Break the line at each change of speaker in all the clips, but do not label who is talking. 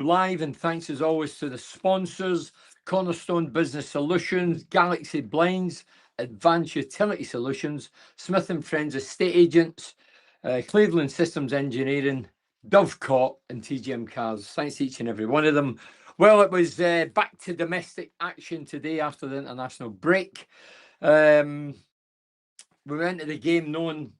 live, and thanks as always to the sponsors, Cornerstone Business Solutions, Galaxy Blinds, Advanced Utility Solutions, Smith & Friends Estate Agents, Cleveland Systems Engineering, Dovecot, and TGM Cars. Thanks to each and every one of them. Well, it was back to domestic action today after the international break. We went into the game knowing,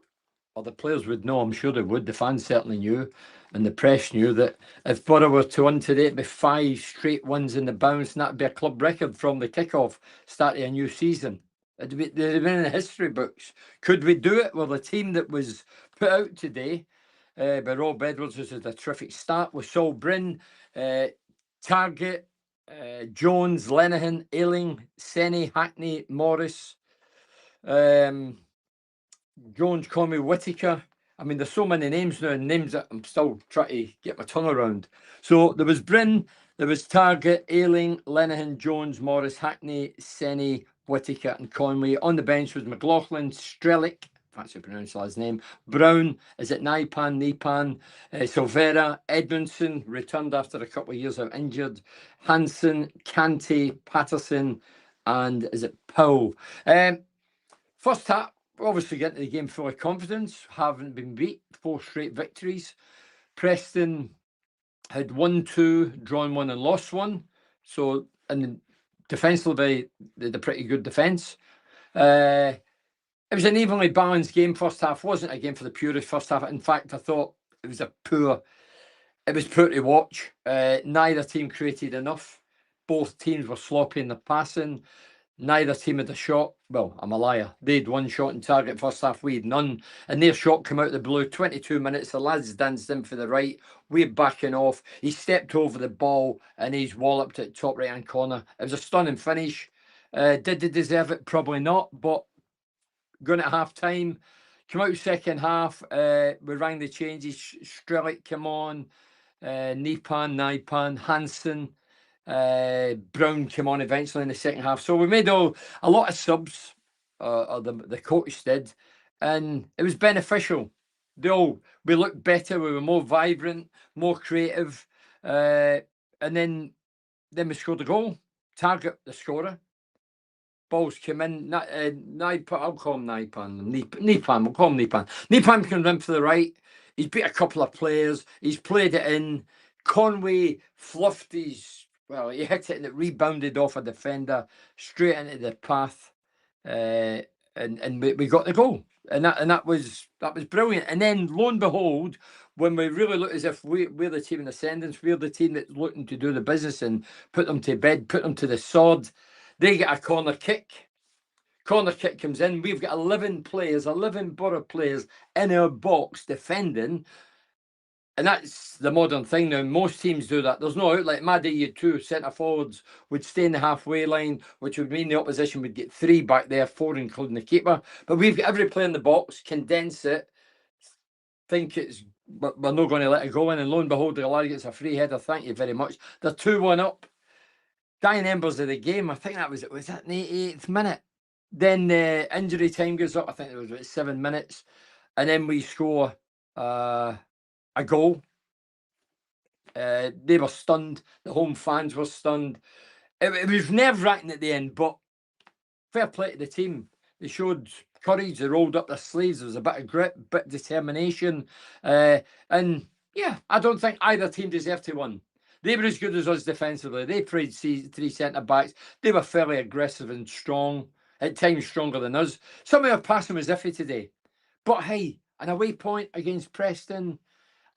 or the players would know, I'm sure they would, the fans certainly knew, and the press knew, that if Borough were to win today, it'd be 5 straight wins in the bounce, and that'd be a club record from the kickoff, starting a new season. They'd have been in the history books. Could we do it? Well, the team that was put out today by Rob Edwards was a terrific start with Saul Bryn, Target, Jones, Lenihan, Ayling, Senny, Hackney, Morris, Jones, Conway, Whittaker. I mean, there's so many names now, and names that I'm still trying to get my tongue around. So there was Bryn, there was Target, Ayling, Lenihan, Jones, Morris, Hackney, Senny, Whittaker, and Conway. On the bench was McLaughlin, Strelick, if that's how you pronounce his name, Brown, is it Nipan, Silvera, Edmondson, returned after a couple of years out injured, Hansen, Canty, Patterson, and is it Powell? First half, obviously getting the game full of confidence, haven't been beat, 4 straight victories. Preston had won 2, drawn 1 and lost 1. So, and defensively, they had a pretty good defence. It was an evenly balanced game. First half wasn't a game for the purist first half. In fact, I thought it was poor to watch. Neither team created enough. Both teams were sloppy in the passing. Neither team had a shot. Well, I'm a liar. They had 1 shot in target first half. We had none. And their shot came out of the blue. 22 minutes. The lads danced in for the right. We're backing off. He stepped over the ball and he's walloped it top right-hand corner. It was a stunning finish. Did they deserve it? Probably not. But going at half-time, come out second half. We rang the changes. Strelick came on. Nipan, Hansen. Brown came on eventually in the second half. So we made a lot of subs, or the coach did, and it was beneficial. We looked better, we were more vibrant, more creative, and then we scored a goal. Target the scorer. Balls came in. I'll call him Nipan. We'll call him Nipan. Nipan can run for the right. He's beat a couple of players. He's played it in. Conway fluffed his. Well, he hit it and it rebounded off a defender straight into the path, and we got the goal, and that was brilliant. And then lo and behold, when we really look as if we're the team in ascendance, we're the team that's looking to do the business and put them to bed, put them to the sword. They get a corner kick. Corner kick comes in. We've got 11 Borough players in our box defending. And that's the modern thing now. Most teams do that. There's no outlet. Maddie, you 2 centre forwards would stay in the halfway line, which would mean the opposition would get 3 back there, 4 including the keeper. But we've got every player in the box, condense it, think we're not going to let it go in. And lo and behold, the lad gets a free header. Thank you very much. They're 2-1 up. Dying embers of the game. I think that was that in the 88th minute. Then the injury time goes up. I think it was about 7 minutes. And then we score a goal. They were stunned. The home fans were stunned. It was nerve-wracking at the end, but fair play to the team. They showed courage. They rolled up their sleeves. There was a bit of grit, a bit of determination. And yeah, I don't think either team deserved to win. They were as good as us defensively. They played 3 centre-backs. They were fairly aggressive and strong, at times stronger than us. Some of our passing was iffy today. But hey, an away point against Preston,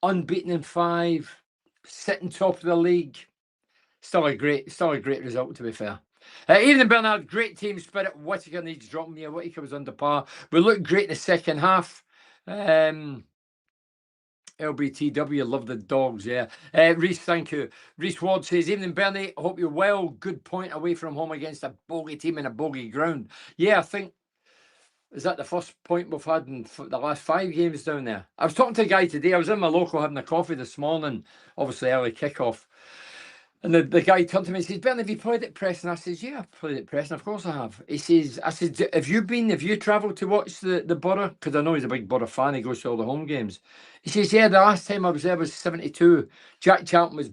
unbeaten in 5, sitting top of the league. Still a great result, to be fair. Evening, Bernard. Great team spirit. Whittaker needs dropping me. Whittaker was under par. We looked great in the second half. LBTW, love the dogs, yeah. Reese, thank you. Reese Ward says, evening, Bernie. Hope you're well. Good point away from home against a bogey team in a bogey ground. Yeah, I think, is that the first point we've had in the last 5 games down there? I was talking to a guy today. I was in my local having a coffee this morning, obviously early kickoff. And the guy turned to me and says, Bernie, have you played at Preston? I says, yeah, I've played at Preston. Of course I have. I said, have you travelled to watch the Borough? Because I know he's a big Borough fan. He goes to all the home games. He says, yeah, the last time I was there was 72. Jack Charlton was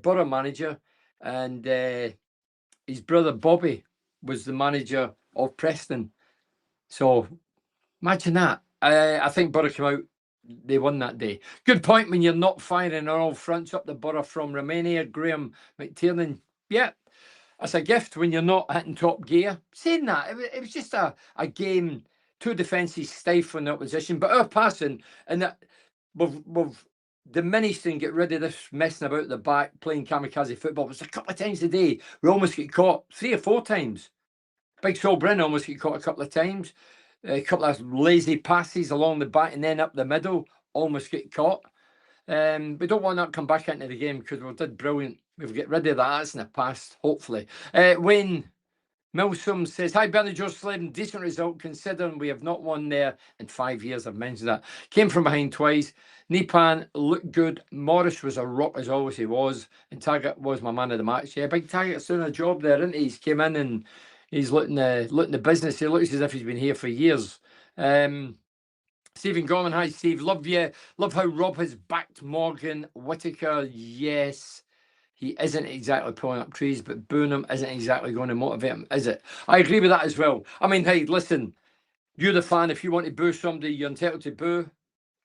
Borough manager, and his brother Bobby was the manager of Preston. So imagine that. I think Borough came out, they won that day. Good point when you're not firing on all fronts up the Borough from Romania. Graham McTiernan, yeah, that's a gift when you're not hitting top gear. Saying that, it was just a game, two defences stifling the opposition, but our passing, and that we've diminished and get rid of this messing about the back, playing kamikaze football. It's a couple of times a day. We almost get caught 3 or 4 times. Big Sol Bryn almost get caught a couple of times. A couple of lazy passes along the back and then up the middle, almost get caught. We don't want that to come back into the game because we did brilliant. We've got rid of that. That's in the past, hopefully. Wayne Milsom says, hi, Bernie George Sladen. Decent result considering we have not won there in 5 years. I've mentioned that. Came from behind twice. Nipan looked good. Morris was a rock as always he was. And Taggart was my man of the match. Yeah, Big Taggart's doing a job there, isn't he? He's came in and he's looking the business. He looks as if he's been here for years. Stephen Gorman, hi Steve. Love you. Love how Rob has backed Morgan Whittaker. Yes. He isn't exactly pulling up trees, but booing him isn't exactly going to motivate him, is it? I agree with that as well. I mean, hey, listen, you're the fan. If you want to boo somebody, you're entitled to boo.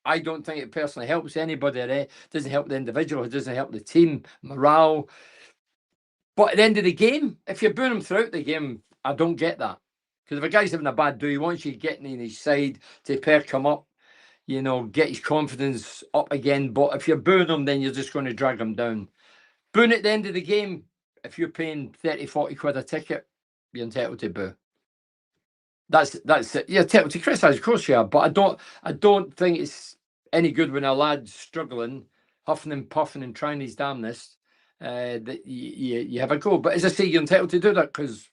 I don't think it personally helps anybody. It doesn't help the individual. It doesn't help the team, morale. But at the end of the game, if you're booing him throughout the game, I don't get that. Because if a guy's having a bad day, he wants you getting in his side to perk him up, you know, get his confidence up again. But if you're booing him, then you're just going to drag him down. Booing at the end of the game, if you're paying 30, 40 quid a ticket, you're entitled to boo. That's it. You're entitled to criticise, of course you are, but I don't think it's any good when a lad's struggling, huffing and puffing and trying his damnedest, that you have a go. But as I say, you're entitled to do that because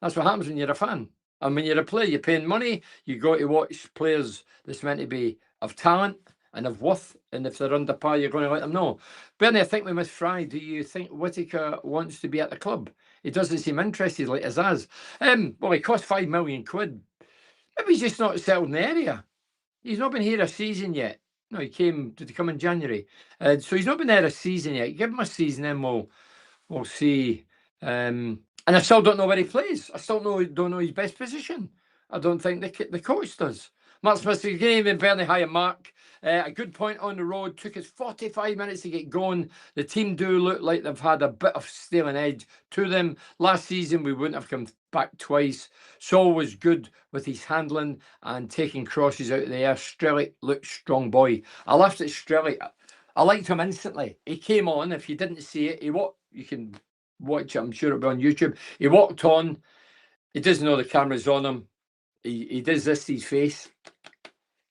that's what happens when you're a fan. And when you're a player, you're paying money, you go to watch players that's meant to be of talent and of worth, and if they're under par, you're going to let them know. Bernie, I think we must Fry. Do you think Whittaker wants to be at the club? He doesn't seem interested like Azaz. Well, he cost £5 million. Maybe he's just not settled in the area. He's not been here a season yet. No, did he come in January? So he's not been there a season yet. Give him a season, then we'll see. And I still don't know where he plays. I still don't know his best position. I don't think the coach does. Mark Smith, good evening, Bernie. Hi, Mark. A good point on the road. Took us 45 minutes to get going. The team do look like they've had a bit of stealing edge to them. Last season, we wouldn't have come back twice. Saul was good with his handling and taking crosses out of the air. Strelic looked strong boy. I laughed at Strelic. I liked him instantly. He came on. If you didn't see it, you can watch it. I'm sure it'll be on YouTube. He walked on. He doesn't know the camera's on him. He does this to his face.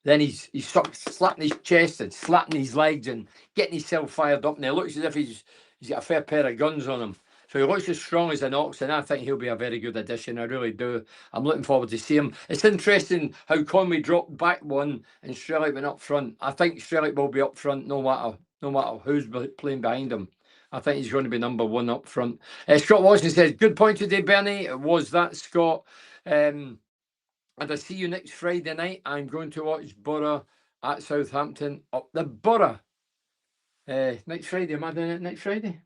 Then he's slapping his chest and slapping his legs and getting himself fired up. And he looks as if he's got a fair pair of guns on him. So he looks as strong as an ox, and I think he'll be a very good addition. I really do. I'm looking forward to see him. It's interesting how Conway dropped back one and Strelic went up front. I think Strelic will be up front no matter who's playing behind him. I think he's going to be number one up front. Scott Watson says, good point today, Bernie. It was that, Scott. And I see you next Friday night. I'm going to watch Borough at Southampton up the Borough. Next Friday. Am I doing it next Friday?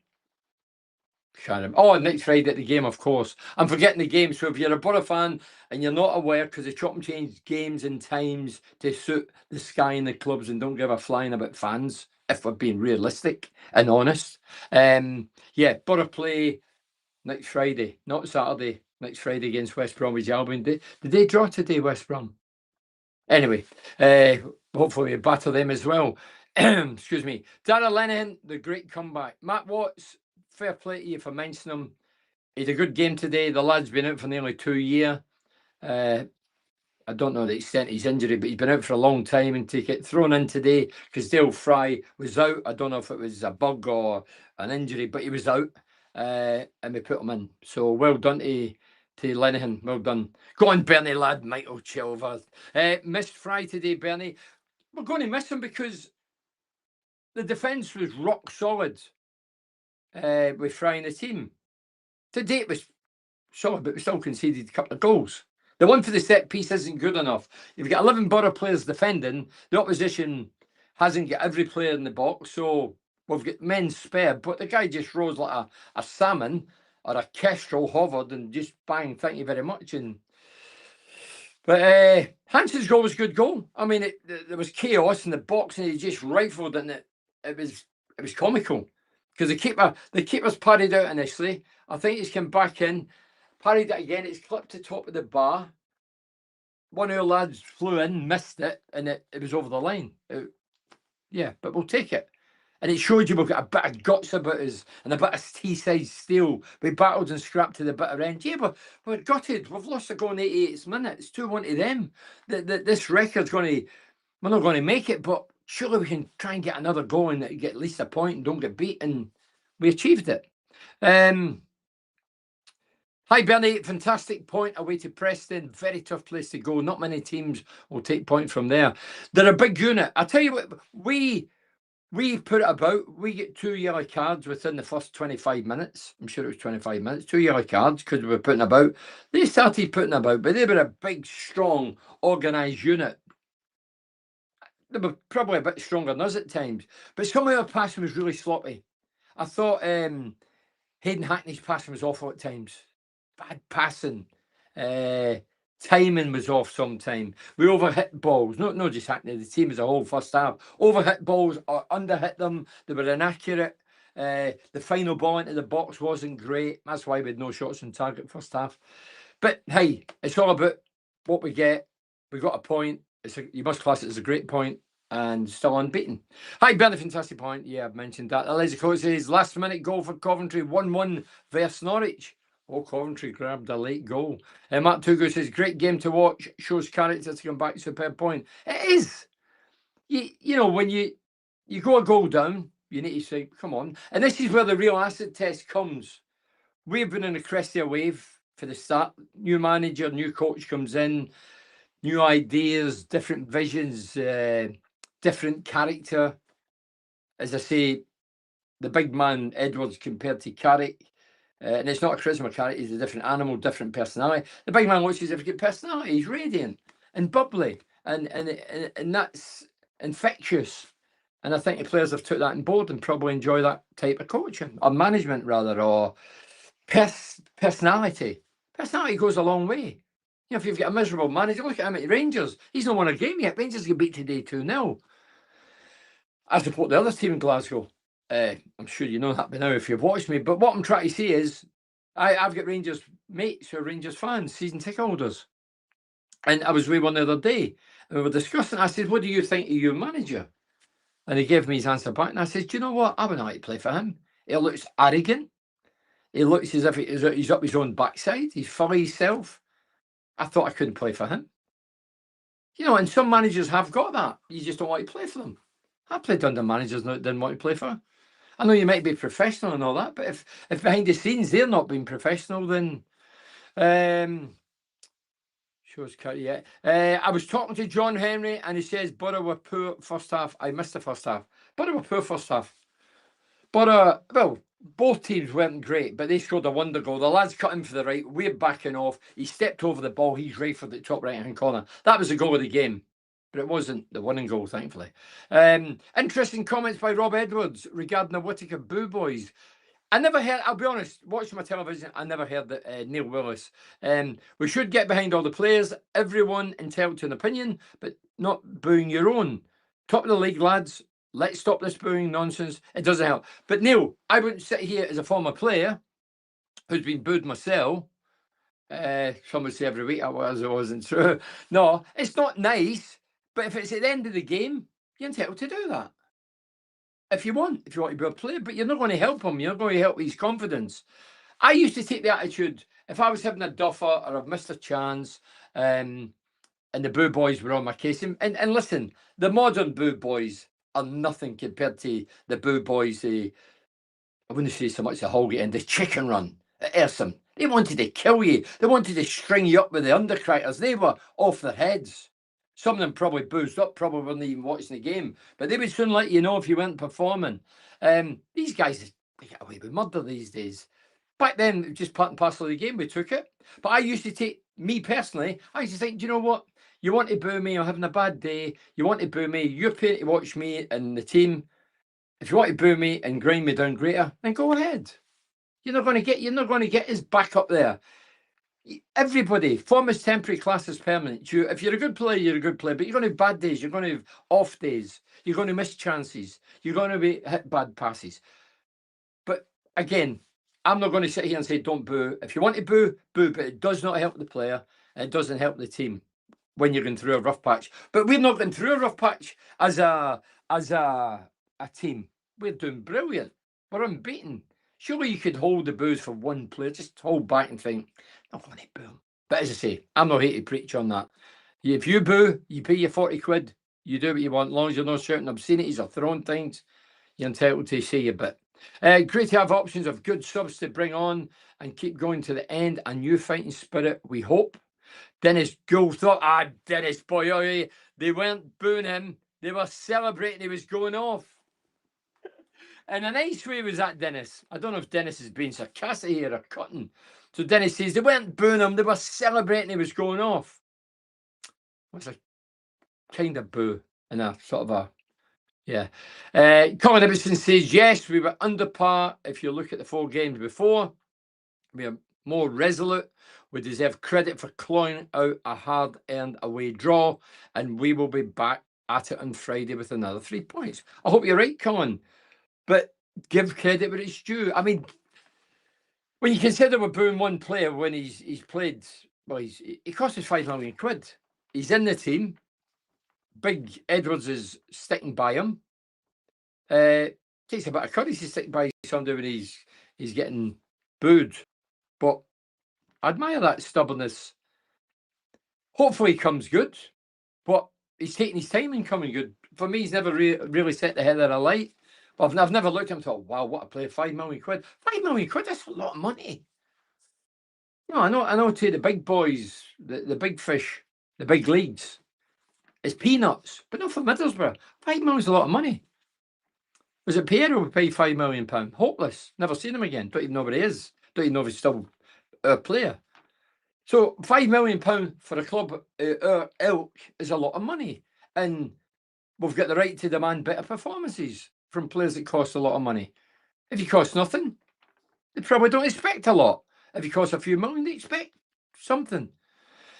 Next Friday at the game, of course. I'm forgetting the game. So if you're a Borough fan and you're not aware, because they chop and change games and times to suit the sky and the clubs and don't give a flying about fans, if we're being realistic and honest. Borough play next Friday, not Saturday. Next Friday against West Bromwich Albion. Did they draw today, West Brom? Anyway, hopefully we batter them as well. Excuse me. Dara Lenihan, the great comeback. Matt Watts, fair play to you for mentioning him. He had a good game today. The lad's been out for nearly 2 years. I don't know the extent of his injury, but he's been out for a long time, and to get thrown in today because Dale Fry was out. I don't know if it was a bug or an injury, but he was out, and we put him in. So well done to Lenihan. Well done. Go on, Bernie, lad. Michael Chilvers. Missed Fry today, Bernie. We're going to miss him because the defence was rock solid with Fry in the team. Today it was solid, but we still conceded a couple of goals. The one for the set piece isn't good enough. You've got 11 Borough players defending. The opposition hasn't got every player in the box. So we've got men spare, but the guy just rose like a salmon or a kestrel, hovered and just bang, thank you very much. But Hansen's goal was a good goal. I mean, there was chaos in the box, and he just rifled it, and it was comical because the keeper's parried out initially. I think he's come back in, parried it again. It's clipped to top of the bar. One of our lads flew in, missed it, and it was over the line. Yeah, but we'll take it. And it showed you we've got a bit of guts about us and a bit of Teesside steel. We battled and scrapped to the bitter end. Yeah, but we're gutted. We've lost a goal in 88 minutes. 2-1 to them. This record's we're not going to make it, but surely we can try and get another goal and get at least a point and don't get beat. And we achieved it. Hi, Bernie. Fantastic point away to Preston. Very tough place to go. Not many teams will take point from there. They're a big unit. I'll tell you what, we put it about. We get 2 yellow cards within the first 25 minutes. I'm sure it was 25 minutes. 2 yellow cards because we were putting about. They started putting about, but they were a big, strong, organised unit. They were probably a bit stronger than us at times. But some of our passing was really sloppy. I thought Hayden Hackney's passing was awful at times. Bad passing. Timing was off sometime. We overhit balls. Not just Hackney, the team as a whole first half. Overhit balls or underhit them. They were inaccurate. The final ball into the box wasn't great. That's why we had no shots on target first half. But hey, it's all about what we get. We got a point. You must class it as a great point. And still unbeaten. Hi, Bernie, fantastic point. Yeah, I've mentioned that. Eliza Coates says, last minute goal for Coventry, 1-1 versus Norwich. Oh, Coventry grabbed a late goal. Matt Tugo says, great game to watch. Shows character to come back. Superb point. It is. You know, when you go a goal down, you need to say, come on. And this is where the real acid test comes. We've been in a cresty wave for the start. New manager, new coach comes in, new ideas, different visions, different character. As I say, the big man Edwards compared to Carrick, and it's not a criticism of Carrick, he's a different animal, different personality. The big man looks as if he's got personality, he's radiant and bubbly, and that's infectious. And I think the players have took that on board and probably enjoy that type of coaching, or management rather, or personality. Personality goes a long way. You know, if you've got a miserable manager, look at him at Rangers. He's not won a game yet. Rangers get beat today 2-0. I support the other team in Glasgow. I'm sure you know that by now if you've watched me. But what I'm trying to say is, I've got Rangers mates who are Rangers fans, season ticket holders. And I was with one the other day, and we were discussing. I said, what do you think of your manager? And he gave me his answer back. And I said, do you know what? I wouldn't like to play for him. He looks arrogant. He looks as if he's up his own backside. He's full of himself. I thought I couldn't play for him. You know, and some managers have got that. You just don't want to play for them. I played under managers that didn't want to play for. I know you might be professional and all that, but if behind the scenes they're not being professional, then shows cut yet. I was talking to John Henry and he says Borough were poor first half. I missed the first half. Borough were poor first half. Borough, well, both teams weren't great, but they scored a wonder goal. The lads cut him for the right. We're backing off. He stepped over the ball. He's right for the top right-hand corner. That was the goal of the game. But it wasn't the winning goal, thankfully. Interesting comments by Rob Edwards regarding the Whittaker Boo Boys. I never heard, I'll be honest, watching my television, I never heard that Neil Willis. We should get behind all the players. Everyone entitled to an opinion, but not booing your own. Top of the league, lads. Let's stop this booing nonsense. It doesn't help. But Neil, I wouldn't sit here as a former player who's been booed myself. Some would say every week I wasn't true. No, it's not nice. But if it's at the end of the game, you're entitled to do that. If you want to be a player, but you're not going to help him. You're not going to help his confidence. I used to take the attitude, if I was having a duffer or I've missed a chance, and the Boo Boys were on my case. And listen, the modern Boo Boys are nothing compared to the Boo Boys, I wouldn't say so much the Holgate and the Chicken Run at Ersam. They wanted to kill you. They wanted to string you up with the undercrackers. They were off their heads. Some of them probably boozed up, probably weren't even watching the game. But they would soon let you know if you weren't performing. These guys, they get away with murder these days. Back then, it was just part and parcel of the game. We took it. But I used to take, me personally, I used to think, do you know what? You want to boo me, I'm having a bad day. You want to boo me, you're paying to watch me and the team. If you want to boo me and grind me down greater, then go ahead. You're not going to get us back up there. Everybody, form is temporary, class is permanent. If you're a good player, you're a good player, but you're going to have bad days, you're going to have off days, you're going to miss chances, you're going to be hit bad passes. But again, I'm not going to sit here and say don't boo. If you want to boo, boo, but it does not help the player, and it doesn't help the team when you're going through a rough patch. But we're not going through a rough patch as a team. We're doing brilliant. We're unbeaten. Surely you could hold the boos for one player, just hold back and think, I'm going to boo. But as I say, I'm not here to preach on that. If you boo, you pay your 40 quid, you do what you want, as long as you're not shouting obscenities or throwing things, you're entitled to say your bit. Great to have options of good subs to bring on and keep going to the end. A new fighting spirit, we hope. Dennis Gould thought, Dennis, boy, they weren't booing him. They were celebrating he was going off. And a nice way was that, Dennis. I don't know if Dennis is being sarcastic here or cutting. So Dennis says they weren't booing him. They were celebrating he was going off. What's a kind of boo and a sort of a, yeah. Colin Ibbotson says, yes, we were under par. If you look at the 4 games before, we are more resolute. We deserve credit for clawing out a hard-earned away draw, and we will be back at it on Friday with another 3 points. I hope you're right, Colin. But give credit where it's due. I mean, when you consider we're booing one player when he's played, well, he cost us 5 million quid. He's in the team. Big Edwards is sticking by him. Takes a bit of courage to stick by somebody when he's getting booed. But I admire that stubbornness. Hopefully he comes good, but he's taking his time in coming good. For me, he's never really set the head of a light. But I've never looked at him and thought, wow, what a player, 5 million quid. 5 million quid, that's a lot of money. No, I know to the big boys, the big fish, the big leagues, it's peanuts, but not for Middlesbrough. 5 million is a lot of money. Was it Piero who paid £5 million? Hopeless. Never seen him again. Don't even know where he is. Don't even know if he's still a player. So £5 million for a club our ilk is a lot of money. And we've got the right to demand better performances from players that cost a lot of money. If you cost nothing, they probably don't expect a lot. If you cost a few million, they expect something.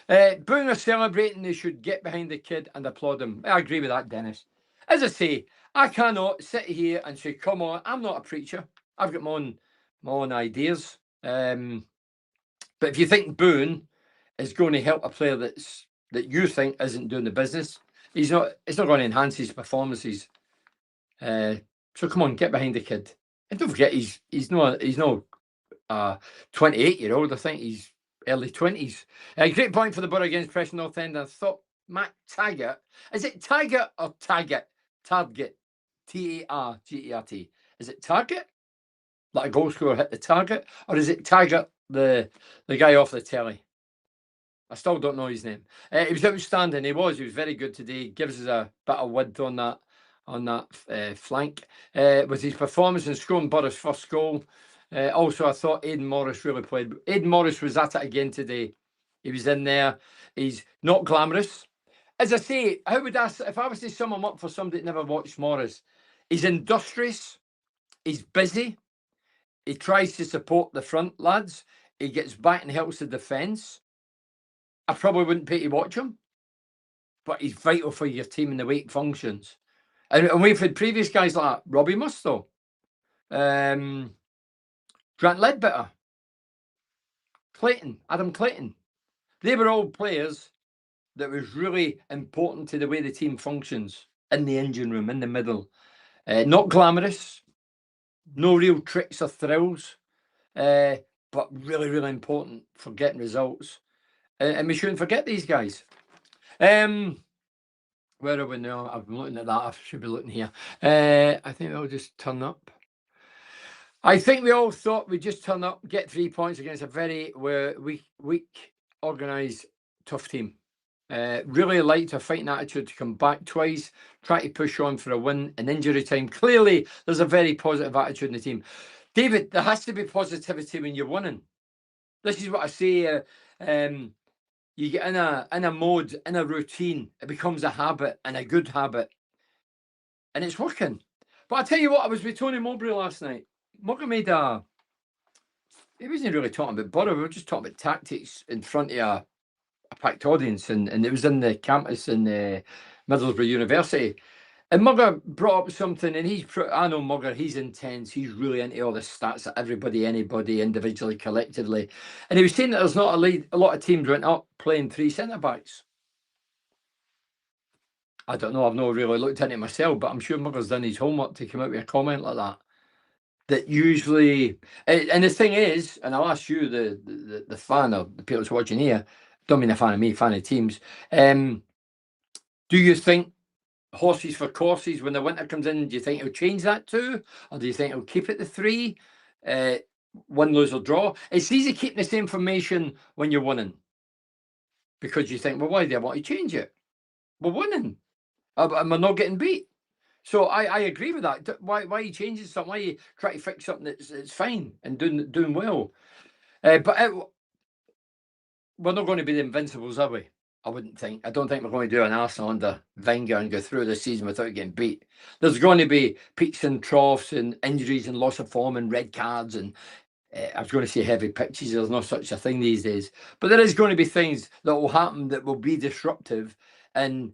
Booing or celebrating, they should get behind the kid and applaud him. I agree with that, Dennis. As I say, I cannot sit here and say, come on, I'm not a preacher. I've got my own ideas. But if you think booing is going to help a player that you think isn't doing the business, it's not going to enhance his performances. So come on, get behind the kid. And don't forget, he's no 28-year-old. I think he's early 20s. Great point for the Borough against Preston North End. I thought Matt Taggart, is it Taggart or Taggart? Target, T-A-R-G-E-R-T. Is it Target? Like a goal scorer hit the target? Or is it Taggart, the guy off the telly? I still don't know his name. He was outstanding. He was very good today. Gives us a bit of width on that flank. With his performance in scoring Borough's first goal. Also, I thought Aidan Morris really played. Aidan Morris was at it again today. He was in there. He's not glamorous. As I say, how would I, if I was to sum him up for somebody that never watched Morris, he's industrious, he's busy, he tries to support the front lads, he gets back and helps the defence. I probably wouldn't pay to watch him, but he's vital for your team in the way it functions. And we've had previous guys like Robbie Mustoe, Grant Ledbetter, Adam Clayton. They were all players that was really important to the way the team functions in the engine room, in the middle. Not glamorous, no real tricks or thrills, but really, really important for getting results. And we shouldn't forget these guys. Where are we now? I'm looking at that. I should be looking here. I think they'll just turn up. I think we all thought we'd just turn up, get 3 points against a very weak, organised, tough team. Really liked a fighting attitude to come back twice, try to push on for a win in injury time. Clearly, there's a very positive attitude in the team. David, there has to be positivity when you're winning. This is what I say. You get in a mode, in a routine. It becomes a habit and a good habit. And it's working. But I tell you what, I was with Tony Mowbray last night. Mugger made a. He wasn't really talking about Borough. We were just talking about tactics in front of a packed audience, and it was in the campus in Middlesbrough University. And Mugger brought up something, and I know Mugger, he's intense. He's really into all the stats that everybody, anybody, individually, collectively. And he was saying that there's not a lot of teams went up playing 3 centre-backs. I don't know, I've not really looked into it myself, but I'm sure Mugger's done his homework to come out with a comment like that. That usually, and the thing is, and I'll ask you, the fan or the people that's watching here, don't mean a fan of me, fan of teams. Do you think horses for courses when the winter comes in? Do you think it'll change that too, or do you think it'll keep it the 3? Win, lose or draw. It's easy keeping the same formation when you're winning, because you think, well, why do I want to change it? We're winning, and we're not getting beat. So I agree with that. Why are you changing something? Why are you trying to fix something that's fine and doing well? But we're not going to be the Invincibles, are we? I wouldn't think. I don't think we're going to do an Arsenal under Wenger and go through the season without getting beat. There's going to be peaks and troughs and injuries and loss of form and red cards and I was going to say heavy pitches. There's no such a thing these days. But there is going to be things that will happen that will be disruptive, and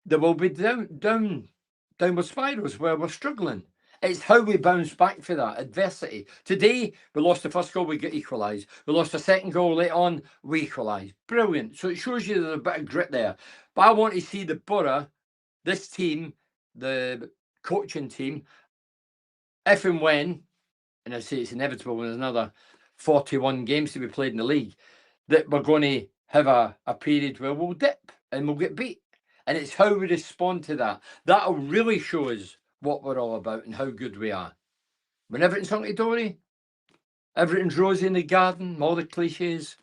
there will be downward spirals where we're struggling. It's how we bounce back for that adversity. Today, we lost the first goal, we get equalised. We lost the second goal later on, we equalised. Brilliant. So it shows you there's a bit of grit there. But I want to see the Borough, this team, the coaching team, if and when, and I say it's inevitable when there's another 41 games to be played in the league, that we're going to have a period where we'll dip and we'll get beat. And it's how we respond to that. That'll really show us what we're all about and how good we are. When everything's hunky-dory, everything's rosy in the garden, all the cliches,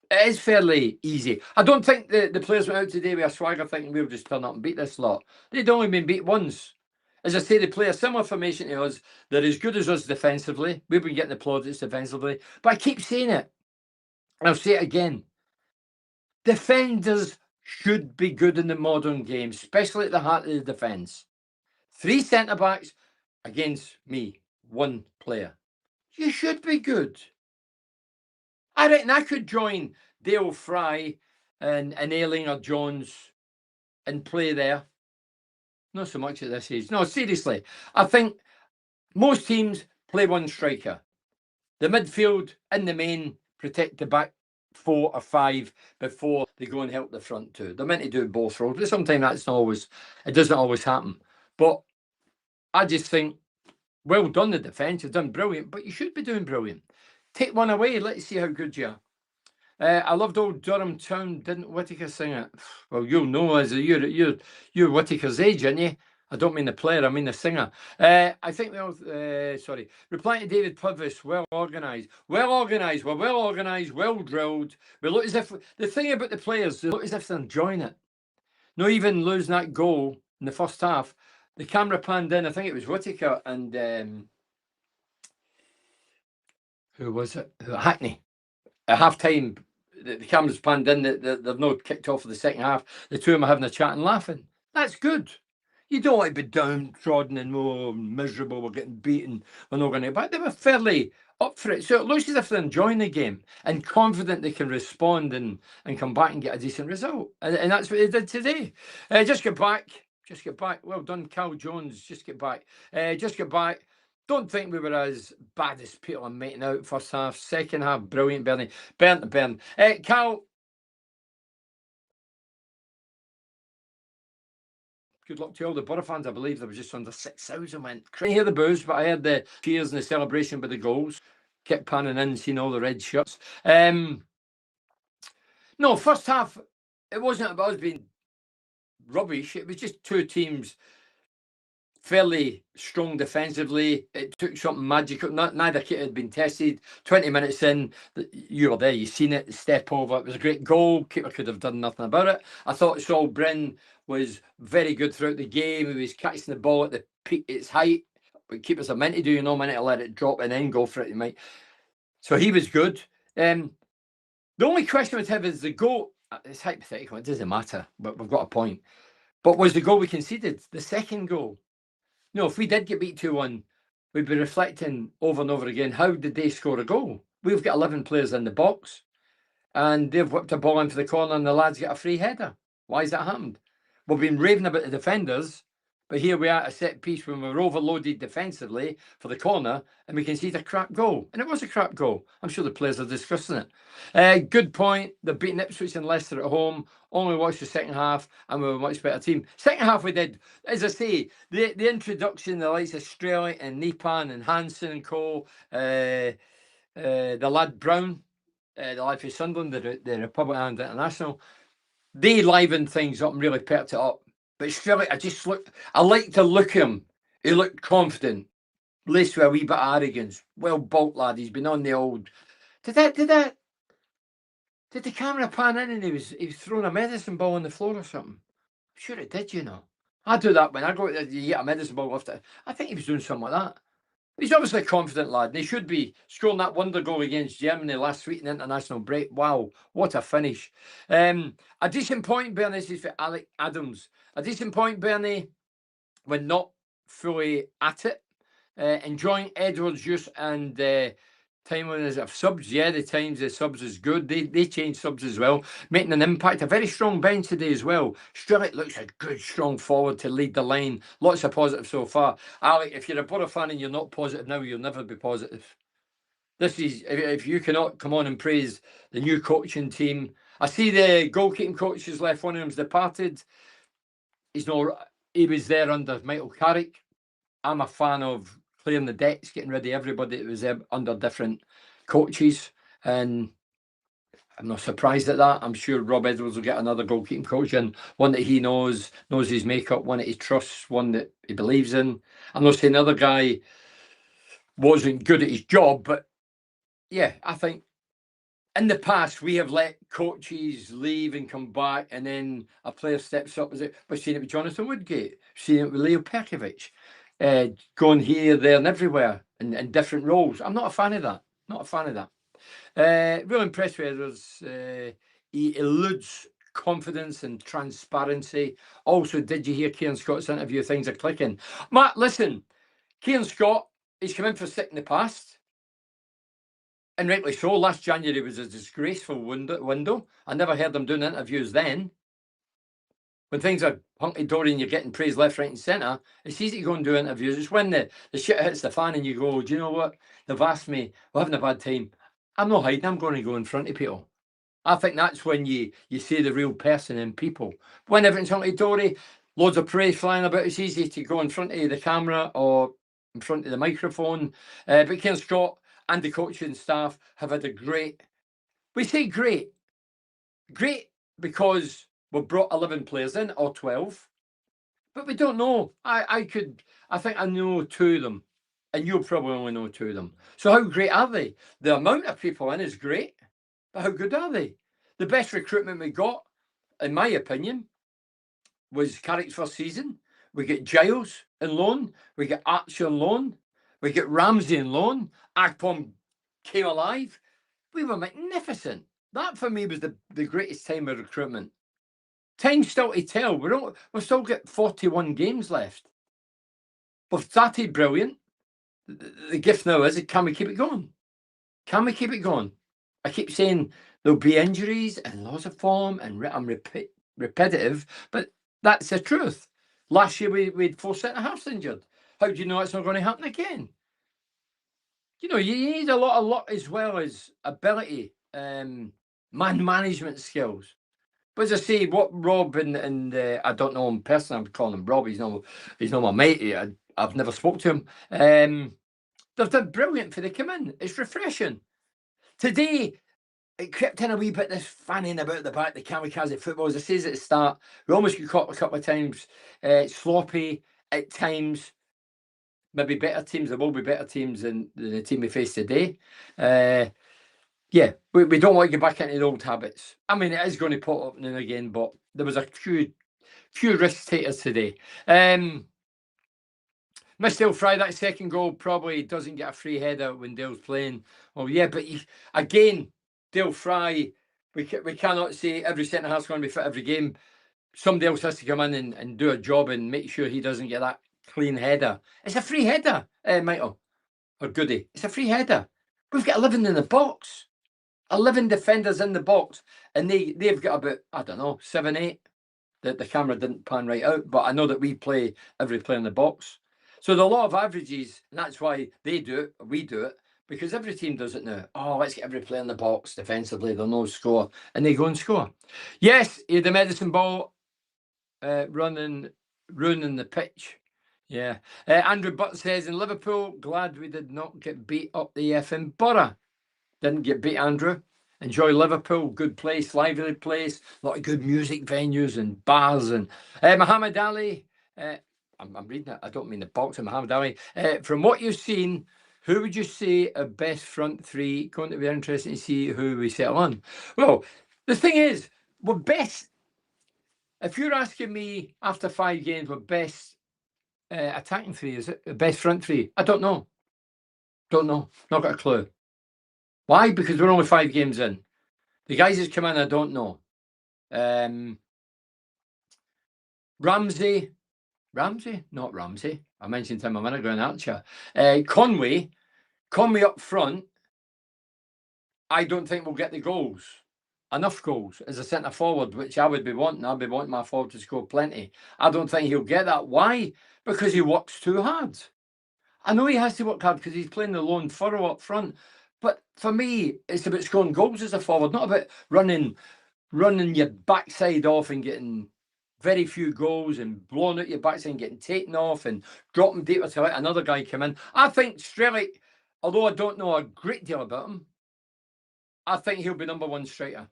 it is fairly easy. I don't think the players went out today with a swagger thinking we'll just turn up and beat this lot. They'd only been beat once. As I say, they play a similar formation to us. They're as good as us defensively. We've been getting the plaudits defensively. But I keep saying it, and I'll say it again. Defenders should be good in the modern game, especially at the heart of the defence. 3 centre-backs against me, 1 player. You should be good. I reckon I could join Dale Fry and Ayling or Jones and play there. Not so much at this age. No, seriously. I think most teams play 1 striker. The midfield, in the main, protect the back 4 or 5 before they go and help the front 2. They're meant to do both roles, but sometimes it doesn't always happen. But I just think, well done, the defence. You've done brilliant, but you should be doing brilliant. Take 1 away. Let's see how good you are. I loved old Durham Town. Didn't Whittaker sing it? Well, you'll know as you're Whittaker's age, aren't you? I don't mean the player, I mean the singer. I think we all, sorry. Replying to David Purvis, well organised. Well organised, we're well organised, well drilled. We look as if, the thing about the players, they look as if they're enjoying it. Not even losing that goal in the first half. The camera panned in, I think it was Whittaker and who was it? Hackney. At half time, the camera's panned in, they've not kicked off for the second half. The 2 of them are having a chat and laughing. That's good. You don't want to be downtrodden and more miserable, we're getting beaten, we're not going to. But they were fairly up for it. So it looks as if they're enjoying the game and confident they can respond and come back and get a decent result. And that's what they did today. Just get back. Well done, Cal Jones. Just get back. Don't think we were as bad as people are making out first half. Second half, brilliant, Bernie. Burn. Cal, good luck to all the Borough fans. I believe there was just under 6,000 went. Couldn't hear the boos, but I heard the cheers and the celebration with the goals. Kept panning in, seeing all the red shirts. No, first half, it wasn't about us being rubbish. It was just 2 teams fairly strong defensively. It took something magical. Neither kit had been tested. 20 minutes in, you were there, you seen it, step over. It was a great goal. Keeper could have done nothing about it. I thought Saul Bryn was very good throughout the game. He was catching the ball at the peak, its height. What keepers are meant to do, you know, meant to let it drop and then go for it. You might. So he was good. The only question we'd have is the goal. It's hypothetical. It doesn't matter. But we've got a point. But was the goal we conceded the second goal? No, if we did get beat 2-1, we'd be reflecting over and over again, how did they score a goal? We've got 11 players in the box, and they've whipped a ball into the corner, and the lads get a free header. Why has that happened? We've been raving about the defenders, but here we are at a set piece when we're overloaded defensively for the corner, and we concede a crap goal. And it was a crap goal. I'm sure the players are discussing it. Good point. They're beating Ipswich and Leicester at home. Only watched the second half, and we were a much better team. Second half we did, as I say, the introduction, the likes of Strelick and Nipan and Hansen and Co. The lad Brown, the lad for Sunderland, the Republic and International, they livened things up and really perked it up. But Strelick, I like to look at him. He looked confident, laced with a wee bit of arrogance. Well built lad. He's been on the old. Did the camera pan in and he was throwing a medicine ball on the floor or something? I'm sure it did, you know. I do that when I go to get a medicine ball after. I think he was doing something like that. He's obviously a confident lad, and he should be scoring that wonder goal against Germany last week in the international break. Wow, what a finish. A decent point, Bernie, this is for Alec Adams. A decent point, Bernie, when not fully at it. Enjoying Edwards' use and time when there's subs. Yeah, the times the subs is good. They change subs as well, making an impact. A very strong bench today as well. Strelick looks a good, strong forward to lead the line. Lots of positives so far. Alec, if you're a Borough fan and you're not positive now, you'll never be positive. This is, if you cannot come on and praise the new coaching team. I see the goalkeeping coach has left. One of them's departed. He was there under Michael Carrick. I'm a fan of clearing the decks, getting rid of everybody that was under different coaches, and I'm not surprised at that. I'm sure Rob Edwards will get another goalkeeping coach in, one that he knows his makeup, one that he trusts, one that he believes in. I'm not saying the other guy wasn't good at his job, but yeah, I think in the past we have let coaches leave and come back, and then a player steps up. We've seen it with Jonathan Woodgate, we've seen it with Leo Perkovic. Going here, there, and everywhere in different roles. I'm not a fan of that. Not a fan of that. Real impressed with Edwards. He eludes confidence and transparency. Also, did you hear Kieran Scott's interview? Things are clicking. Matt, listen, Kieran Scott, he's come in for sick in the past. And rightly so. Last January was a disgraceful window. I never heard him doing interviews then. When things are hunky-dory and you're getting praised left, right and centre, it's easy to go and do interviews. It's when the shit hits the fan and you go, do you know what? They've asked me, we're having a bad time. I'm not hiding, I'm going to go in front of people. I think that's when you see the real person in people. When everything's hunky-dory, loads of praise flying about, it's easy to go in front of the camera or in front of the microphone. But Kieran Scott and the coaching staff have had a great, we say great because we've brought 11 players in, or 12, but we don't know. I think I know 2 of them, and you'll probably only know 2 of them. So how great are they? The amount of people in is great, but how good are they? The best recruitment we got, in my opinion, was Carrick's first season. We get Giles on loan, we get Archer on loan, we get Ramsey on loan, Akpom came alive. We were magnificent. That for me was the greatest time of recruitment. Time's still to tell. We've still got 41 games left. We've started brilliant. The gift now is, can we keep it going? Can we keep it going? I keep saying there'll be injuries and loss of form, and I'm repetitive, but that's the truth. Last year we had 4 centre-halves injured. How do you know it's not going to happen again? You know, you need a lot of luck as well as ability, man management skills. But as I say, what Rob and I don't know him personally, I'm calling him Rob, he's not my mate, I've never spoke to him. They've done brilliant for the come in. It's refreshing. Today, it crept in a wee bit, this fanning about the back, the kamikaze football. As I said at the start, we almost got caught a couple of times, sloppy at times. Maybe better teams, there will be better teams than the team we face today. Yeah, we don't want to get back into the old habits. I mean, it is going to pop up now and again, but there was a few risk takers today. Missed Dale Fry, that second goal probably doesn't get a free header when Dale's playing. Well, yeah, but again, Dale Fry, we cannot say every centre-half's going to be fit every game. Somebody else has to come in and do a job and make sure he doesn't get that clean header. It's a free header, Michael, or Goody. It's a free header. We've got 11 in the box. 11 defenders in the box, and they've got about, I don't know, 7, 8. The camera didn't pan right out, but I know that we play every player in the box. So the law of averages, and that's why they do it, we do it, because every team does it now. Oh, let's get every player in the box defensively, they'll no score, and they go and score. Yes, he had the medicine ball ruining the pitch. Yeah. Andrew Butt says, in Liverpool, glad we did not get beat up the effing Borough. Didn't get beat, Andrew. Enjoy Liverpool, good place, lively place, a lot of good music venues and bars. And Muhammad Ali, I'm reading it, I don't mean the boxer, Muhammad Ali. From what you've seen, who would you say are best front three? Going to be interesting to see who we settle on. Well, the thing is, we're best. If you're asking me after 5 games, we're best attacking three, is it? The best front three? I don't know. Don't know. Not got a clue. Why? Because we're only 5 games in. The guys that's come in, I don't know. Ramsey, not Ramsey. I mentioned him a minute ago in Archer. Conway up front. I don't think we'll get the goals. Enough goals as a centre forward, which I would be wanting. I'd be wanting my forward to score plenty. I don't think he'll get that. Why? Because he works too hard. I know he has to work hard because he's playing the lone furrow up front. But for me, it's about scoring goals as a forward, not about running your backside off and getting very few goals and blowing out your backside and getting taken off and dropping deeper to let another guy come in. I think Strelic, although I don't know a great deal about him, I think he'll be number 1 striker.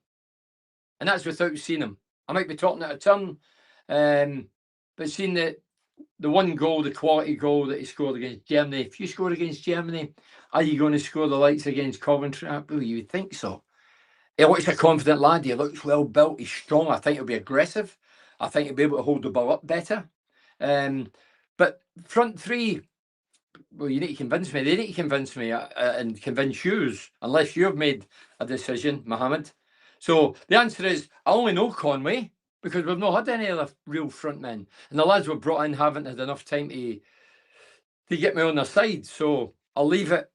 And that's without seeing him. I might be talking out of turn, but seeing the one goal, the quality goal that he scored against Germany. If you score against Germany, are you going to score the likes against Coventry? Oh, you would think so. He looks a confident lad. He looks well built. He's strong. I think he'll be aggressive. I think he'll be able to hold the ball up better. But front three, well, you need to convince me. They need to convince me and convince you, unless you've made a decision, Mohammed. So the answer is, I only know Conway because we've not had any other real front men. And the lads we've brought in haven't had enough time to get me on their side. So I'll leave it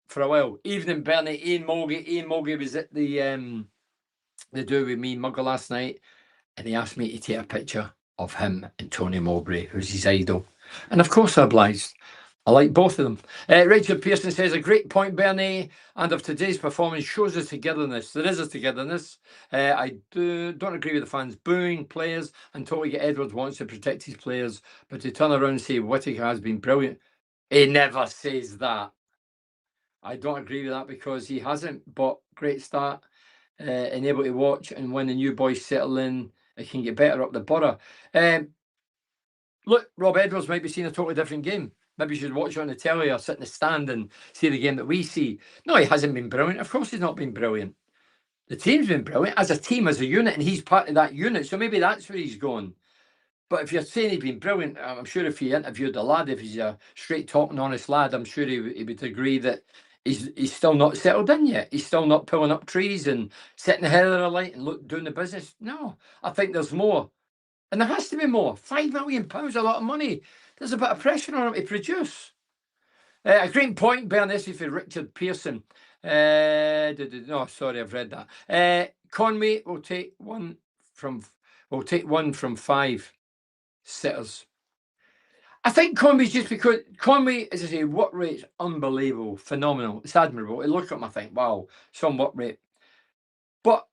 for a while. Evening, Bernie. Ian Mulgee was at the do with me and Mugger last night, and he asked me to take a picture of him and Tony Mowbray, who's his idol. And of course I obliged. I like both of them. Richard Pearson says, a great point, Bernie, and of today's performance shows us togetherness. There is a togetherness. I don't agree with the fans booing players and totally Edwards wants to protect his players, but to turn around and say Whittaker has been brilliant, he never says that. I don't agree with that because he hasn't, but great start and able to watch, and when the new boys settle in, it can get better up the Borough. Look, Rob Edwards might be seeing a totally different game. Maybe you should watch it on the telly or sit in the stand and see the game that we see. No, he hasn't been brilliant. Of course he's not been brilliant. The team's been brilliant as a team, as a unit, and he's part of that unit. So maybe that's where he's going. But if you're saying he's been brilliant, I'm sure if you interviewed the lad, if he's a straight talking, honest lad, I'm sure he would agree that he's still not settled in yet. He's still not pulling up trees and setting the head of the light and doing the business. No, I think there's more. And there has to be more. £5 million, a lot of money. There's a bit of pressure on him to produce. A great point, Bernie, for Richard Pearson. No, sorry, I've read that. Conway will take one from 5 sitters. I think Conway's just because Conway, as I say, work rate's unbelievable, phenomenal. It's admirable. I look at him, I think, wow, some work rate. But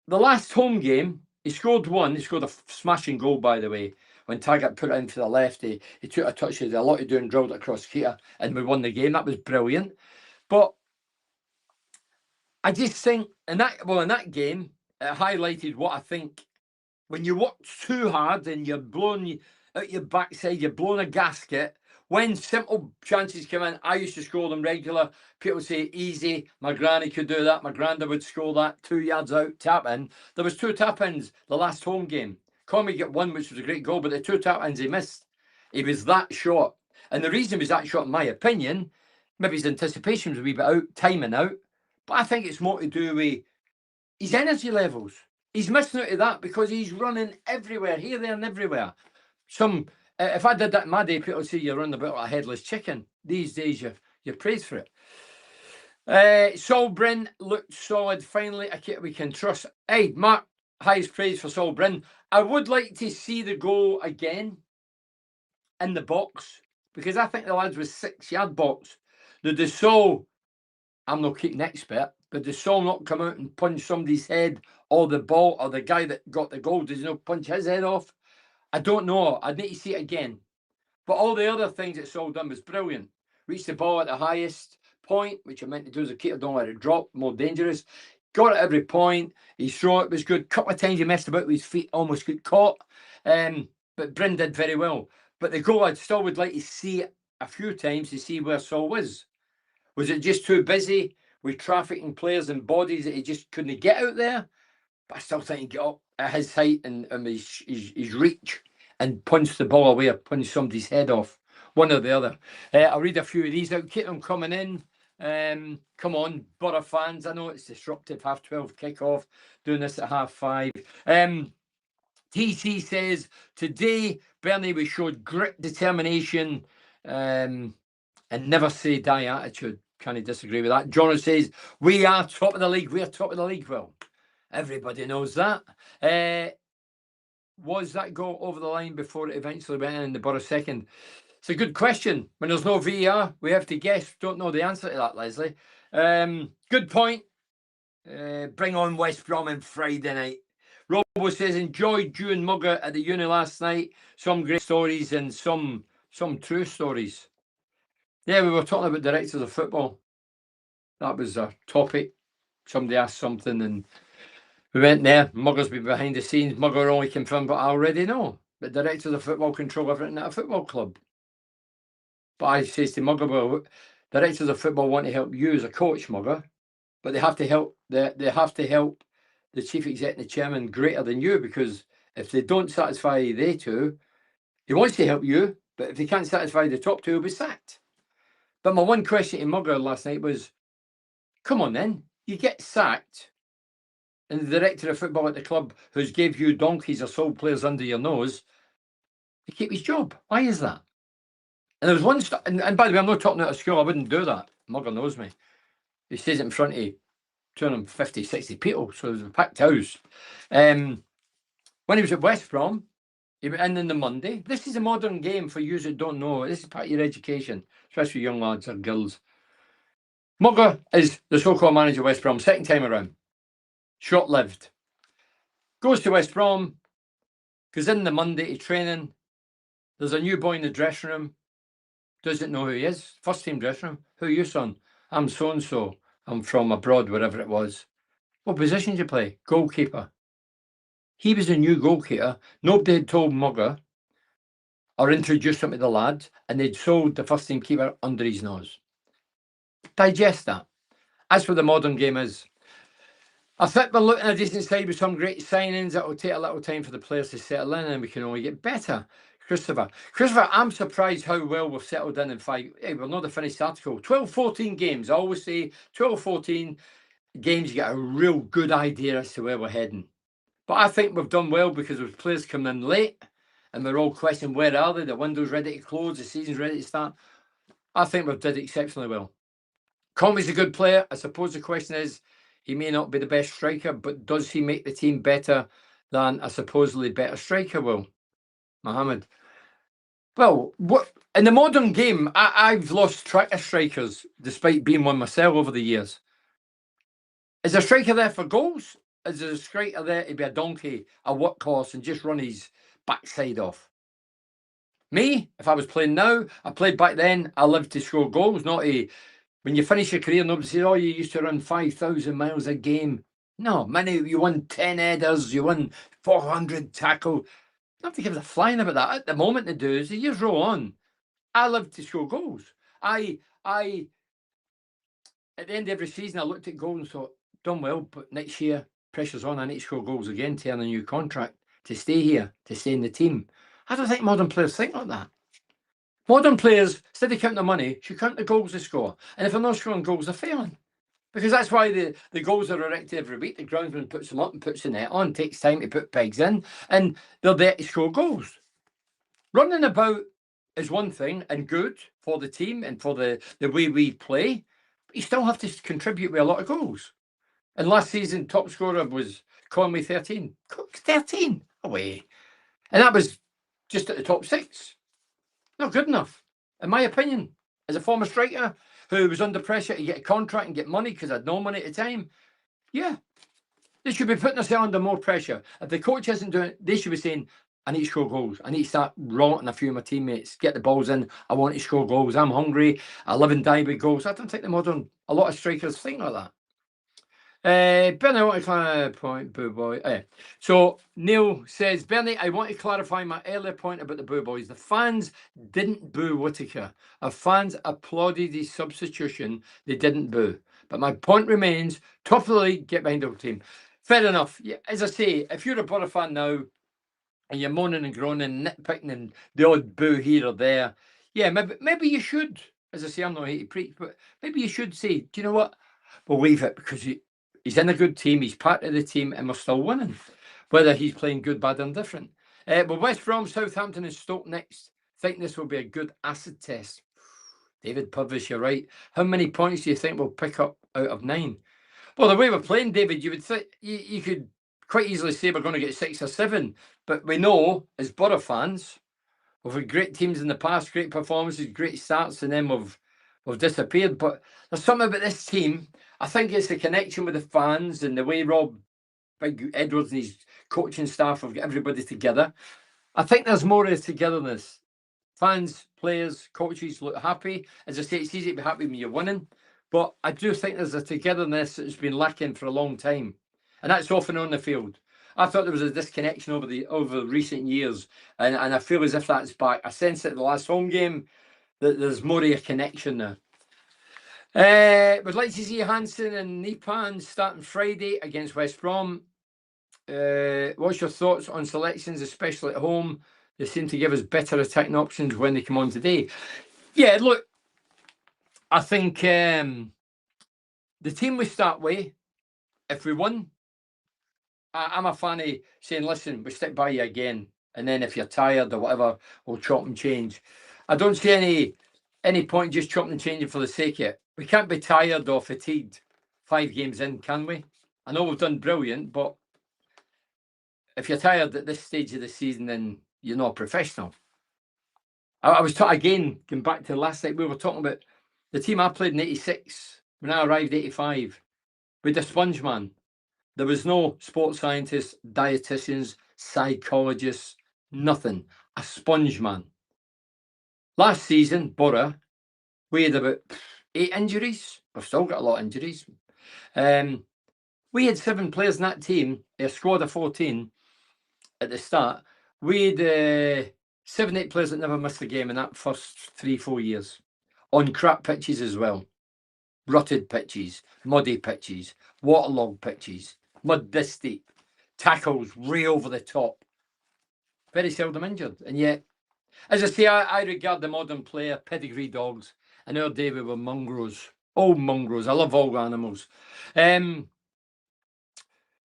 the last home game, he scored one. He scored a smashing goal, by the way. When Taggart put it in for the left, he took a touch, he had a lot to do and drilled it across Keita, and we won the game. That was brilliant. But I just think in that game, it highlighted what I think. When you work too hard and you're blowing out your backside, you're blowing a gasket. When simple chances come in, I used to score them regular. People say easy. My granny could do that. My granda would score that 2 yards out, tap in. There was 2 tap-ins the last home game. Conway got one, which was a great goal, but the 2 tap-ins he missed. He was that short. And the reason he was that short, in my opinion, maybe his anticipation was a wee bit out, timing out. But I think it's more to do with his energy levels. He's missing out of that because he's running everywhere, here, there, and everywhere. Some If I did that in my day, people would say you're on a bit like a headless chicken. These days, you're praised for it. Saul Bryn looked solid. Finally, a kit we can trust. Hey, Mark, highest praise for Saul Bryn. I would like to see the goal again in the box, because I think the lads was 6-yard box. The Dessau, I'm not keeping expert, but Dessau not come out and punch somebody's head, or the ball, or the guy that got the goal, does he not punch his head off? I don't know. I'd need to see it again. But all the other things that Saul done was brilliant. Reached the ball at the highest point, which I meant to do as a keeper, don't let it drop, more dangerous. Got it every point. His throw it was good. Couple of times he messed about with his feet, almost got caught. But Bryn did very well. But the goal, I still would like to see it a few times to see where Saul was. Was it just too busy with trafficking players and bodies that he just couldn't get out there? But I still think he got up at his height and his reach and punched the ball away or punched somebody's head off. One or the other. I'll read a few of these out. Keep them coming in. Come on, Borough fans. I know it's disruptive. 12:30 kickoff. Doing this at 5:30. TC says, today, Bernie, we showed grit, determination, and never say die attitude. Can I disagree with that? John says, we are top of the league. We're top of the league. Well, everybody knows that. Was that goal over the line before it eventually went in the Borough second? It's a good question. When there's no VAR, we have to guess. Don't know the answer to that, Leslie. Good point. Bring on West Brom on Friday night. Robo says, enjoyed you and Mugger at the uni last night. Some great stories and some true stories. Yeah, we were talking about directors of football. That was a topic. Somebody asked something and we went there. Mugger's been behind the scenes. Mugger only confirmed what I already know. But directors of football control everything at a football club. But I says to Mugger, well, directors of football want to help you as a coach, Mugger, but they have to help the chief executive chairman greater than you, because if they don't satisfy they two, he wants to help you, but if he can't satisfy the top two, he'll be sacked. But my one question to Mugger last night was, come on then, you get sacked, and the director of football at the club who's gave you donkeys or sold players under your nose, he keep his job. Why is that? And there was one, and by the way, I'm not talking out of school. I wouldn't do that. Mugger knows me. He says it in front of 250, 60 people, so it was a packed house. When he was at West Brom, he went in the Monday. This is a modern game for you that don't know. This is part of your education, especially young lads or girls. Mugger is the so-called manager of West Brom, second time around. Short-lived. Goes to West Brom, goes in the Monday to training. There's a new boy in the dressing room. Doesn't know who he is. First team dressing room. Who are you, son? I'm so-and-so. I'm from abroad, wherever it was. What position do you play? Goalkeeper. He was a new goalkeeper. Nobody had told Mugger or introduced him to the lads, and they'd sold the first team keeper under his nose. Digest that. That's what the modern game is. I think we're looking at a decent side with some great signings. That will take a little time for the players to settle in, and we can only get better. Christopher, I'm surprised how well we've settled in 5. Hey, we're not the finished article. 12-14 games. I always say 12-14 games, you get a real good idea as to where we're heading. But I think we've done well because there's players coming in late and we're all questioning where are they? The window's ready to close, the season's ready to start. I think we've did exceptionally well. Conway's a good player. I suppose the question is, he may not be the best striker, but does he make the team better than a supposedly better striker will? Mohammed. Well, what in the modern game, I've lost track of strikers despite being one myself over the years. Is a striker there for goals? Is a striker there to be a donkey, a workhorse, and just run his backside off? Me, if I was playing now, I played back then, I lived to score goals, not a... When you finish your career, nobody says, oh, you used to run 5,000 miles a game. No, many, you won 10 headers, you won 400 tackle. You don't have to give a flying about that. At the moment, they do is the years roll on. I lived to score goals. I at the end of every season, I looked at goals and thought, done well, but next year, pressure's on. I need to score goals again to earn a new contract, to stay here, to stay in the team. I don't think modern players think like that. Modern players, instead of counting the money, should count the goals they score. And if they're not scoring goals, they're failing. Because that's why the goals are erected every week. The groundsman puts them up and puts the net on, takes time to put pegs in, and they're there to score goals. Running about is one thing and good for the team and for the way we play, but you still have to contribute with a lot of goals. And last season, top scorer was Conway 13. 13 away. And that was just at the top 6. Not good enough, in my opinion. As a former striker who was under pressure to get a contract and get money because I had no money at the time, yeah, they should be putting themselves under more pressure. If the coach isn't doing it, they should be saying, I need to score goals. I need to start rotting a few of my teammates, get the balls in. I want to score goals. I'm hungry. I live and die with goals. I don't think a lot of strikers think like that. Bernie, I want to clarify point, boo boy. So Neil says, Bernie, I want to clarify my earlier point about the boo boys. The fans didn't boo Whittaker. If fans applauded his substitution, they didn't boo. But my point remains, top of the league, get behind the team. Fair enough. Yeah, as I say, if you're a Borough fan now and you're moaning and groaning, nitpicking and the odd boo here or there, yeah, maybe you should. As I say, I'm not here to preach, but maybe you should say, do you know what? We'll leave it because he's in a good team, he's part of the team, and we're still winning. Whether he's playing good, bad, or indifferent. But West Brom, Southampton, and Stoke next. Think this will be a good acid test. David Purvis, you're right. How many points do you think we'll pick up out of 9? Well, the way we're playing, David, you would think you could quite easily say we're going to get 6 or 7. But we know, as Borough fans, we've had great teams in the past, great performances, great starts, and then we've disappeared. But there's something about this team. I think it's the connection with the fans and the way Rob Big Edwards and his coaching staff have got everybody together. I think there's more of togetherness. Fans, players, coaches look happy. As I say, it's easy to be happy when you're winning. But I do think there's a togetherness that's been lacking for a long time. And that's often on the field. I thought there was a disconnection over recent years. And I feel as if that's back. I sense it in the last home game that there's more of a connection there. Would like to see Hansen and Nipan starting Friday against West Brom. What's your thoughts on selections, especially at home? They seem to give us better attacking options when they come on today. Yeah, look, I think the team we start with, if we win, I'm a fan of saying, listen, we stick by you again. And then if you're tired or whatever, we'll chop and change. I don't see any point just chopping and changing for the sake of it. We can't be tired or fatigued 5 games in, can we? I know we've done brilliant, but if you're tired at this stage of the season, then you're not a professional. I was again, going back to last night, we were talking about the team I played in 86. When I arrived 85, with the sponge man. There was no sports scientists, dietitians, psychologists, nothing. A sponge man. Last season, Borough, we had about 8 injuries. We've still got a lot of injuries. We had 7 players in that team, a squad of 14 at the start. We had 7, 8 players that never missed a game in that first 3-4 years. On crap pitches as well. Rutted pitches, muddy pitches, waterlogged pitches, mud this deep, tackles way over the top. Very seldom injured. And yet, as I say, I regard the modern player, pedigree dogs. In our day, we were mongrels. Old mongrels. I love all animals.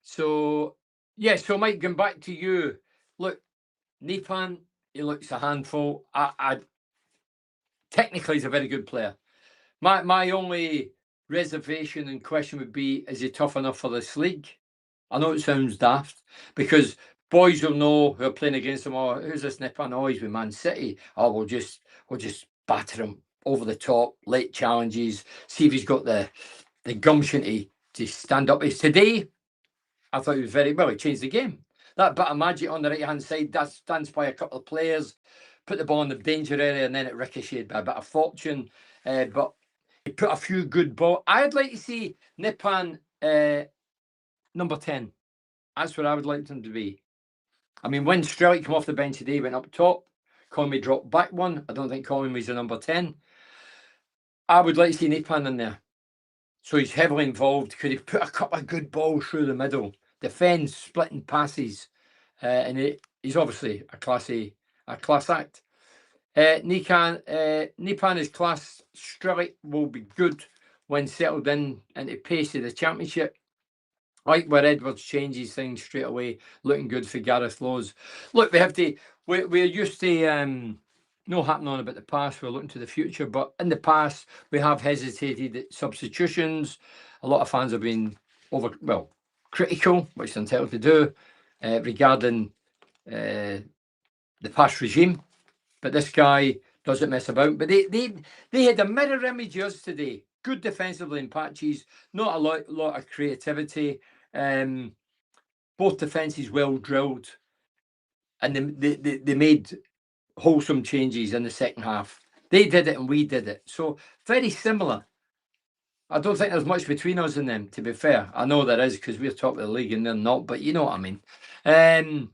So Mike, going back to you. Look, Nipan, he looks a handful. Technically, he's a very good player. My only reservation and question would be, is he tough enough for this league? I know it sounds daft, because boys will know who are playing against him. Oh, who's this Nipan? Oh, he's with Man City. Oh, we'll just batter him over the top, late challenges, see if he's got the gumption to stand up. Today, I thought he was very well. He changed the game. That bit of magic on the right-hand side, that stands by a couple of players, put the ball in the danger area, and then it ricocheted by a bit of fortune. But he put a few good balls. I'd like to see Nipan number 10. That's what I would like him to be. I mean, when Strelic came off the bench today, went up top. Conway dropped back one. I don't think Conway was the number 10. I would like to see Nipan in there. So he's heavily involved. Could he put a couple of good balls through the middle? Defends, splitting passes. And he's obviously a class act. Nipan is class. Strelic will be good when settled in into pace of the championship. Like where Edwards changes things straight away, looking good for Gareth Lowes. Look, we have to we're used to no happening on about the past. We're looking to the future, but in the past we have hesitated at substitutions. A lot of fans have been critical, which they're entitled to do, regarding the past regime. But this guy doesn't mess about. But they had a mirror image of us today. Good defensively in patches, not a lot of creativity. Both defences well drilled, and they made wholesome changes in the second half. They did it and we did it. So very similar. I don't think there's much between us and them, to be fair. I know there is because we're top of the league and they're not, but you know what I mean.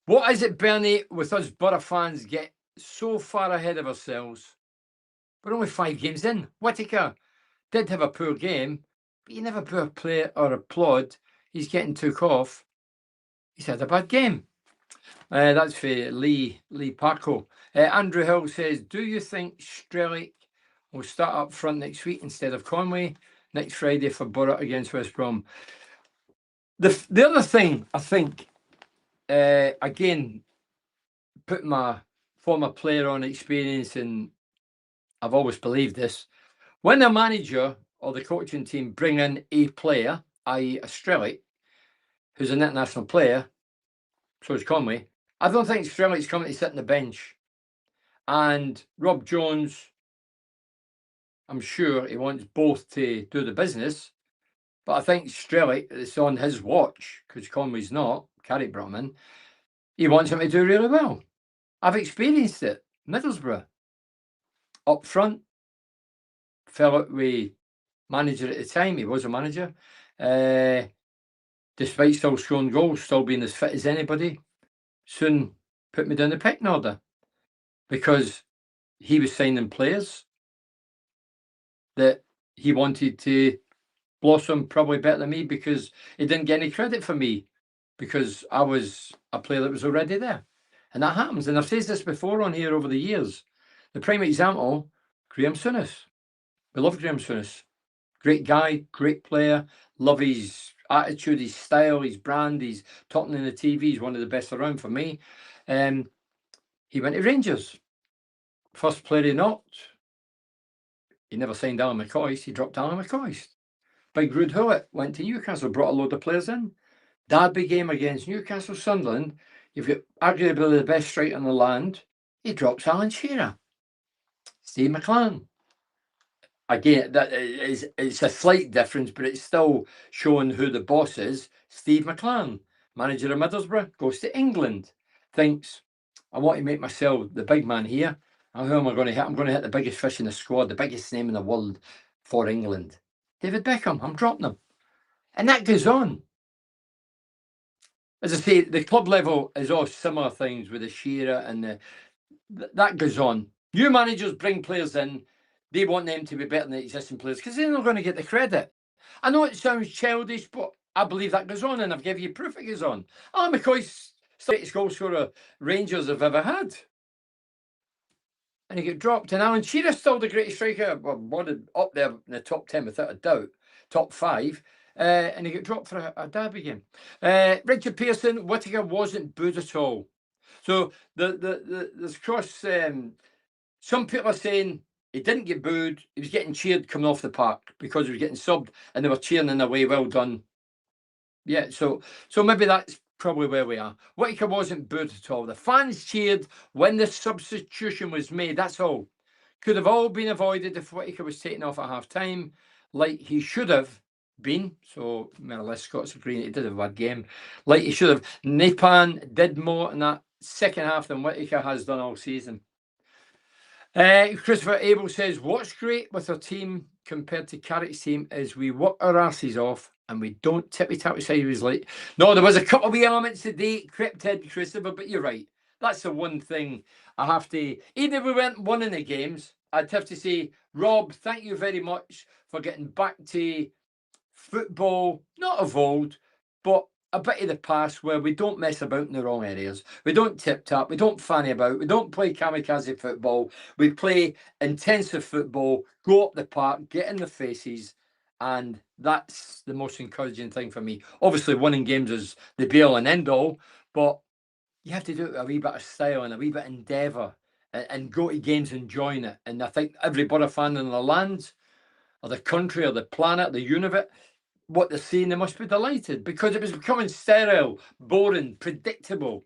What is it, Bernie, with us Borough fans get so far ahead of ourselves? We're only 5 games in. Whittaker did have a poor game, but you never poor play or applaud. He's getting took off. He's had a bad game. That's for Lee Parko. Andrew Hill says, do you think Strelick will start up front next week instead of Conway next Friday for Borough against West Brom? The other thing, I think, again, put my former player on experience, and I've always believed this. When a manager or the coaching team bring in a player, i.e. a Strelick, who's an international player, so is Conway, I don't think Strelick's coming to sit on the bench. And Rob Jones, I'm sure he wants both to do the business, but I think Strelick, it's on his watch, because Conway's not, Carrick brought him in, he wants him to do really well. I've experienced it. Middlesbrough, up front, fell out with manager at the time, he was a manager, despite still scoring goals, still being as fit as anybody, soon put me down the pecking order because he was signing players that he wanted to blossom probably better than me because he didn't get any credit for me because I was a player that was already there. And that happens. And I've said this before on here over the years. The prime example, Graham Souness. We love Graham Souness. Great guy, great player, love his attitude, his style, his brand, he's talking on the TV, he's one of the best around for me. He went to Rangers. First player he knocked. He never signed Alan McCoist, he dropped Alan McCoist. Big Rude Hullett went to Newcastle, brought a load of players in. Derby game against Newcastle Sunderland, you've got arguably the best striker in the land. He drops Alan Shearer. Steve McLaren. Again, it's a slight difference, but it's still showing who the boss is. Steve McLaren, manager of Middlesbrough, goes to England, thinks, I want to make myself the big man here. And who am I going to hit? I'm going to hit the biggest fish in the squad, the biggest name in the world for England. David Beckham, I'm dropping him. And that goes on. As I say, the club level is all similar things with the Shearer and that goes on. New managers bring players in, they want them to be better than the existing players because they're not going to get the credit. I know it sounds childish, but I believe that goes on, and I've given you proof it goes on. Alan McCoy's the greatest goal scorer Rangers have ever had. And he got dropped. And Alan Shearer's still the greatest striker, one up there in the top 10 without a doubt, top 5. And he got dropped for a derby game. Richard Pearson, Whittaker wasn't booed at all. So there's cross. Some people are saying he didn't get booed. He was getting cheered coming off the park because he was getting subbed, and they were cheering in a way. Well done. Yeah. So maybe that's probably where we are. Whittaker wasn't booed at all. The fans cheered when the substitution was made. That's all. Could have all been avoided if Whittaker was taken off at half time, like he should have been. So more Scott's agreeing he did have a bad game, like he should have. Nepan did more in that second half than Whittaker has done all season. Christopher Abel says, what's great with our team compared to Carrick's team is we work our asses off and we don't tippy-tappy sideways like. No, there was a couple of wee elements today crept in, Christopher, but you're right. That's the one thing I have to, even if we weren't winning the games, I'd have to say, Rob, thank you very much for getting back to football, not of old, but a bit of the past where we don't mess about in the wrong areas. We don't tip-tap, we don't fanny about, we don't play kamikaze football. We play intensive football, go up the park, get in the faces, and that's the most encouraging thing for me. Obviously, winning games is the be-all and end-all, but you have to do it with a wee bit of style and a wee bit of endeavour and go to games enjoying it. And I think every Borough fan in the land or the country or the planet, the universe, what they're seeing, they must be delighted, because it was becoming sterile, boring, predictable,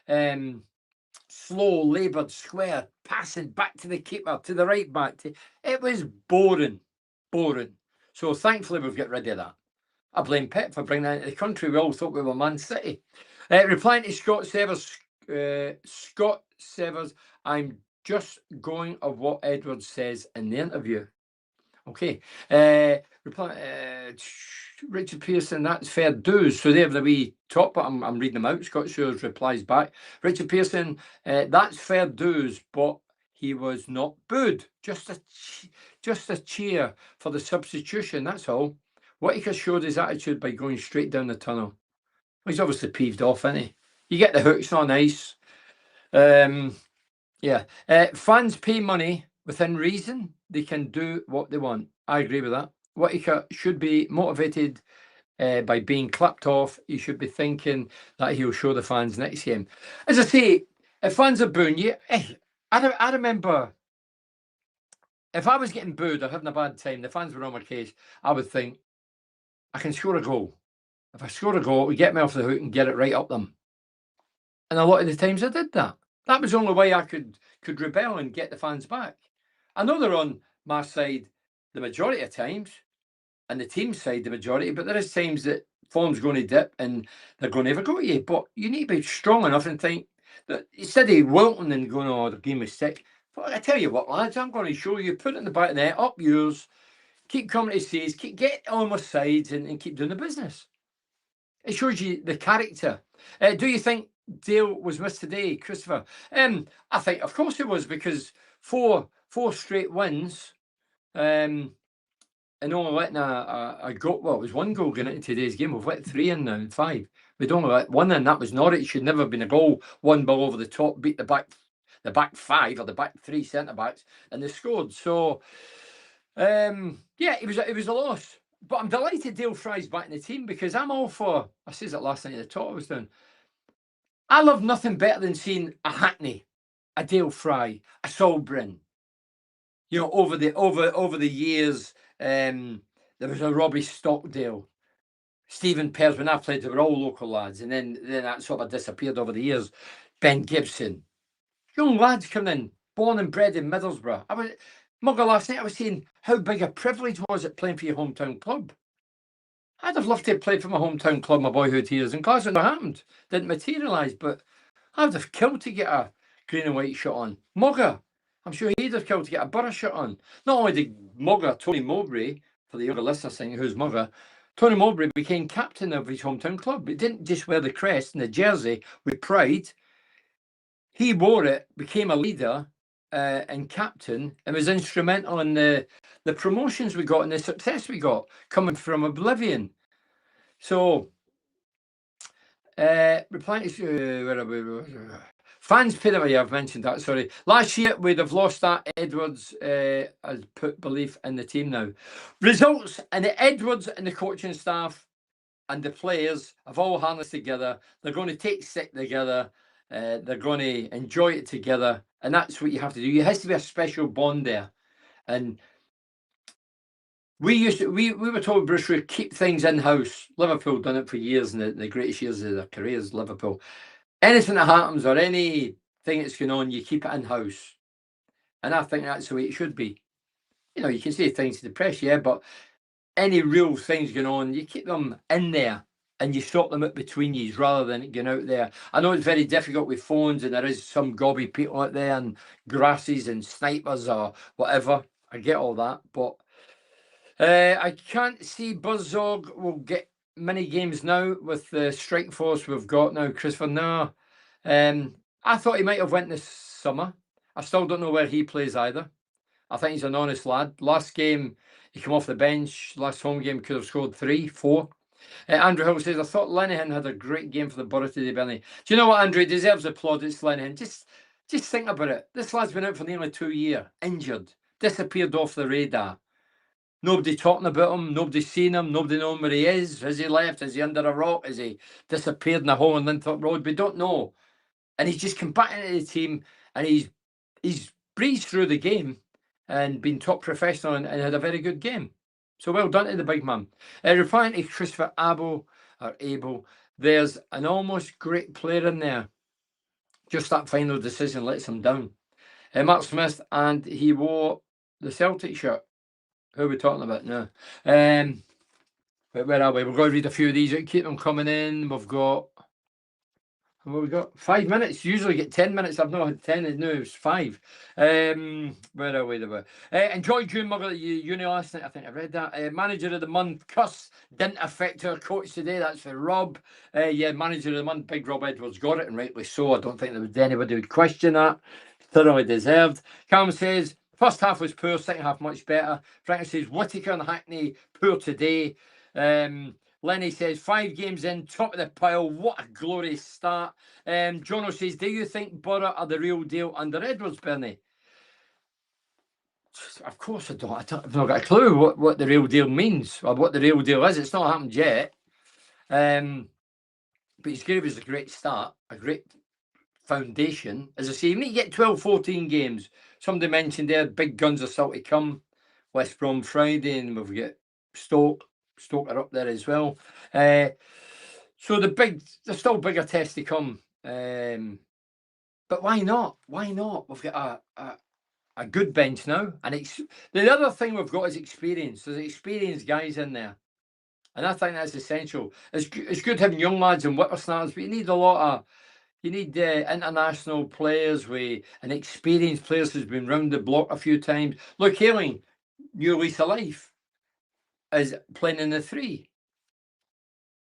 slow, laboured, square, passing back to the keeper, to the right back. It was boring. So thankfully we've got rid of that. I blame Pep for bringing that into the country. We all thought we were Man City. Replying to Scott Severs, I'm just going of what Edwards says in the interview. Okay. Richard Pearson, that's fair dues. So they have the wee top, but I'm reading them out. Scott Severs replies back. Richard Pearson, that's fair dues, but he was not booed. Just a cheer for the substitution, that's all. Whittaker showed his attitude by going straight down the tunnel. He's obviously peeved off, isn't he? You get the hooks on ice. Yeah. Fans pay money within reason. They can do what they want. I agree with that. Whittaker should be motivated by being clapped off. He should be thinking that he'll show the fans next game. As I say, if fans are booing you, I remember if I was getting booed or having a bad time, the fans were on my case, I would think, I can score a goal. If I score a goal, we get me off the hook and get it right up them. And a lot of the times I did that. That was the only way I could rebel and get the fans back. I know they're on my side the majority of times, and the team's side the majority, but there is times that form's going to dip and they're going to have a go at you. But you need to be strong enough and think that instead of wilting and going, oh, the game is sick. But I tell you what, lads, I'm going to show you, put it in the back of the net, up yours, keep coming to seas, get on my sides and keep doing the business. It shows you the character. Do you think Dale was missed today, Christopher? I think, of course, it was, because four straight wins, and only letting a goal. Well, it was one goal going into today's game. We've let 3 in now, 5. We'd only let 1 in. That was Norwich. Should never have been a goal. One ball over the top, beat the back 5 or the back 3 centre backs, and they scored. So, yeah, it was a loss. But I'm delighted Dale Fry's back in the team, because I'm all for, I said it last night at the talk I was doing, I love nothing better than seeing a Hackney, a Dale Fry, a Solbrin. You know, over the years, there was a Robbie Stockdale, Stephen Pears. When I played, they were all local lads, and then that sort of disappeared over the years. Ben Gibson, young lads coming in, born and bred in Middlesbrough. Mugger, last night I was saying how big a privilege was it playing for your hometown club. I'd have loved to have played for my hometown club, my boyhood years in Glasgow. It happened, didn't materialise, but I'd have killed to get a green and white shirt on. Mugger, I'm sure he'd have killed to get a Borough shirt on. Not only did Mugger, Tony Mowbray, for the younger listeners saying who's Mugger, Tony Mowbray became captain of his hometown club. He didn't just wear the crest and the jersey with pride. He wore it, became a leader and captain, and was instrumental in the promotions we got and the success we got coming from oblivion. So, replying to fans pay the way. I've mentioned that. Sorry, last year we'd have lost that. Edwards has put belief in the team now. Results, and the Edwards and the coaching staff and the players have all harnessed together. They're going to take sick together. They're going to enjoy it together, and that's what you have to do. There has to be a special bond there. And we were told, Bruce, we keep things in house. Liverpool done it for years, in the greatest years of their careers. Liverpool, anything that happens or anything that's going on, you keep it in house, and I think that's the way it should be. You know, you can say things to the press, yeah, but any real things going on, you keep them in there. And you stop them out between you rather than going out there. I know it's very difficult with phones, and there is some gobby people out there and grasses and snipers or whatever. I get all that, but I can't see Buzzog will get many games now with the strike force we've got now, Christopher. No, I thought he might have went this summer. I still don't know where he plays either. I think he's an honest lad. Last game, he came off the bench. Last home game, could have scored 3, 4. Andrew Hill says, I thought Linehan had a great game for the Borough today, Benny. Do you know what, Andrew? He deserves plaudits, Linehan. Just think about it. This lad's been out for nearly 2 years, injured, disappeared off the radar. Nobody talking about him, nobody seen him, nobody knowing where he is. Has he left? Is he under a rock? Is he disappeared in a hole in Linthorpe Road? We don't know. and he's just come back into the team, and he's breezed through the game and been top professional and had a very good game. So well done to the big man. Replying to Christopher Abel, there's an almost great player in there. Just that final decision lets him down. Mark Smith, and he wore the Celtic shirt. Who are we talking about now? Where are we? We're going to read a few of these. Keep them coming in. We've got 5 minutes. Usually get 10 minutes. I've not had 10. No, it's 5. Where are we? Enjoy June Mugger at uni last night. I think I read that. Manager of the month. Cuss didn't affect our coach today. That's for Rob. Yeah, manager of the month. Big Rob Edwards got it, and rightly so. I don't think there was anybody who would question that. Thoroughly deserved. Cam says first half was poor, second half much better. Frank says Whittaker and Hackney poor today. Lenny says 5 games in, top of the pile. What a glorious start. Jono says, do you think Borough are the real deal under Edwards, Bernie? Of course I don't. I've not got a clue what the real deal means or what the real deal is. It's not happened yet. But he's gave us a great start, a great foundation. As I say, you need to get 12, 14 games. Somebody mentioned there, big guns are still to come. West Brom Friday, and we've got Stoke are up there as well. So there's still bigger tests to come. But why not? Why not? We've got a good bench now. And the other thing we've got is experience. There's experienced guys in there. And I think that's essential. It's good having young lads and whippersnappers, but you need international players and experienced players who's been round the block a few times. Look, Hailing, new lease of life, is playing in the 3.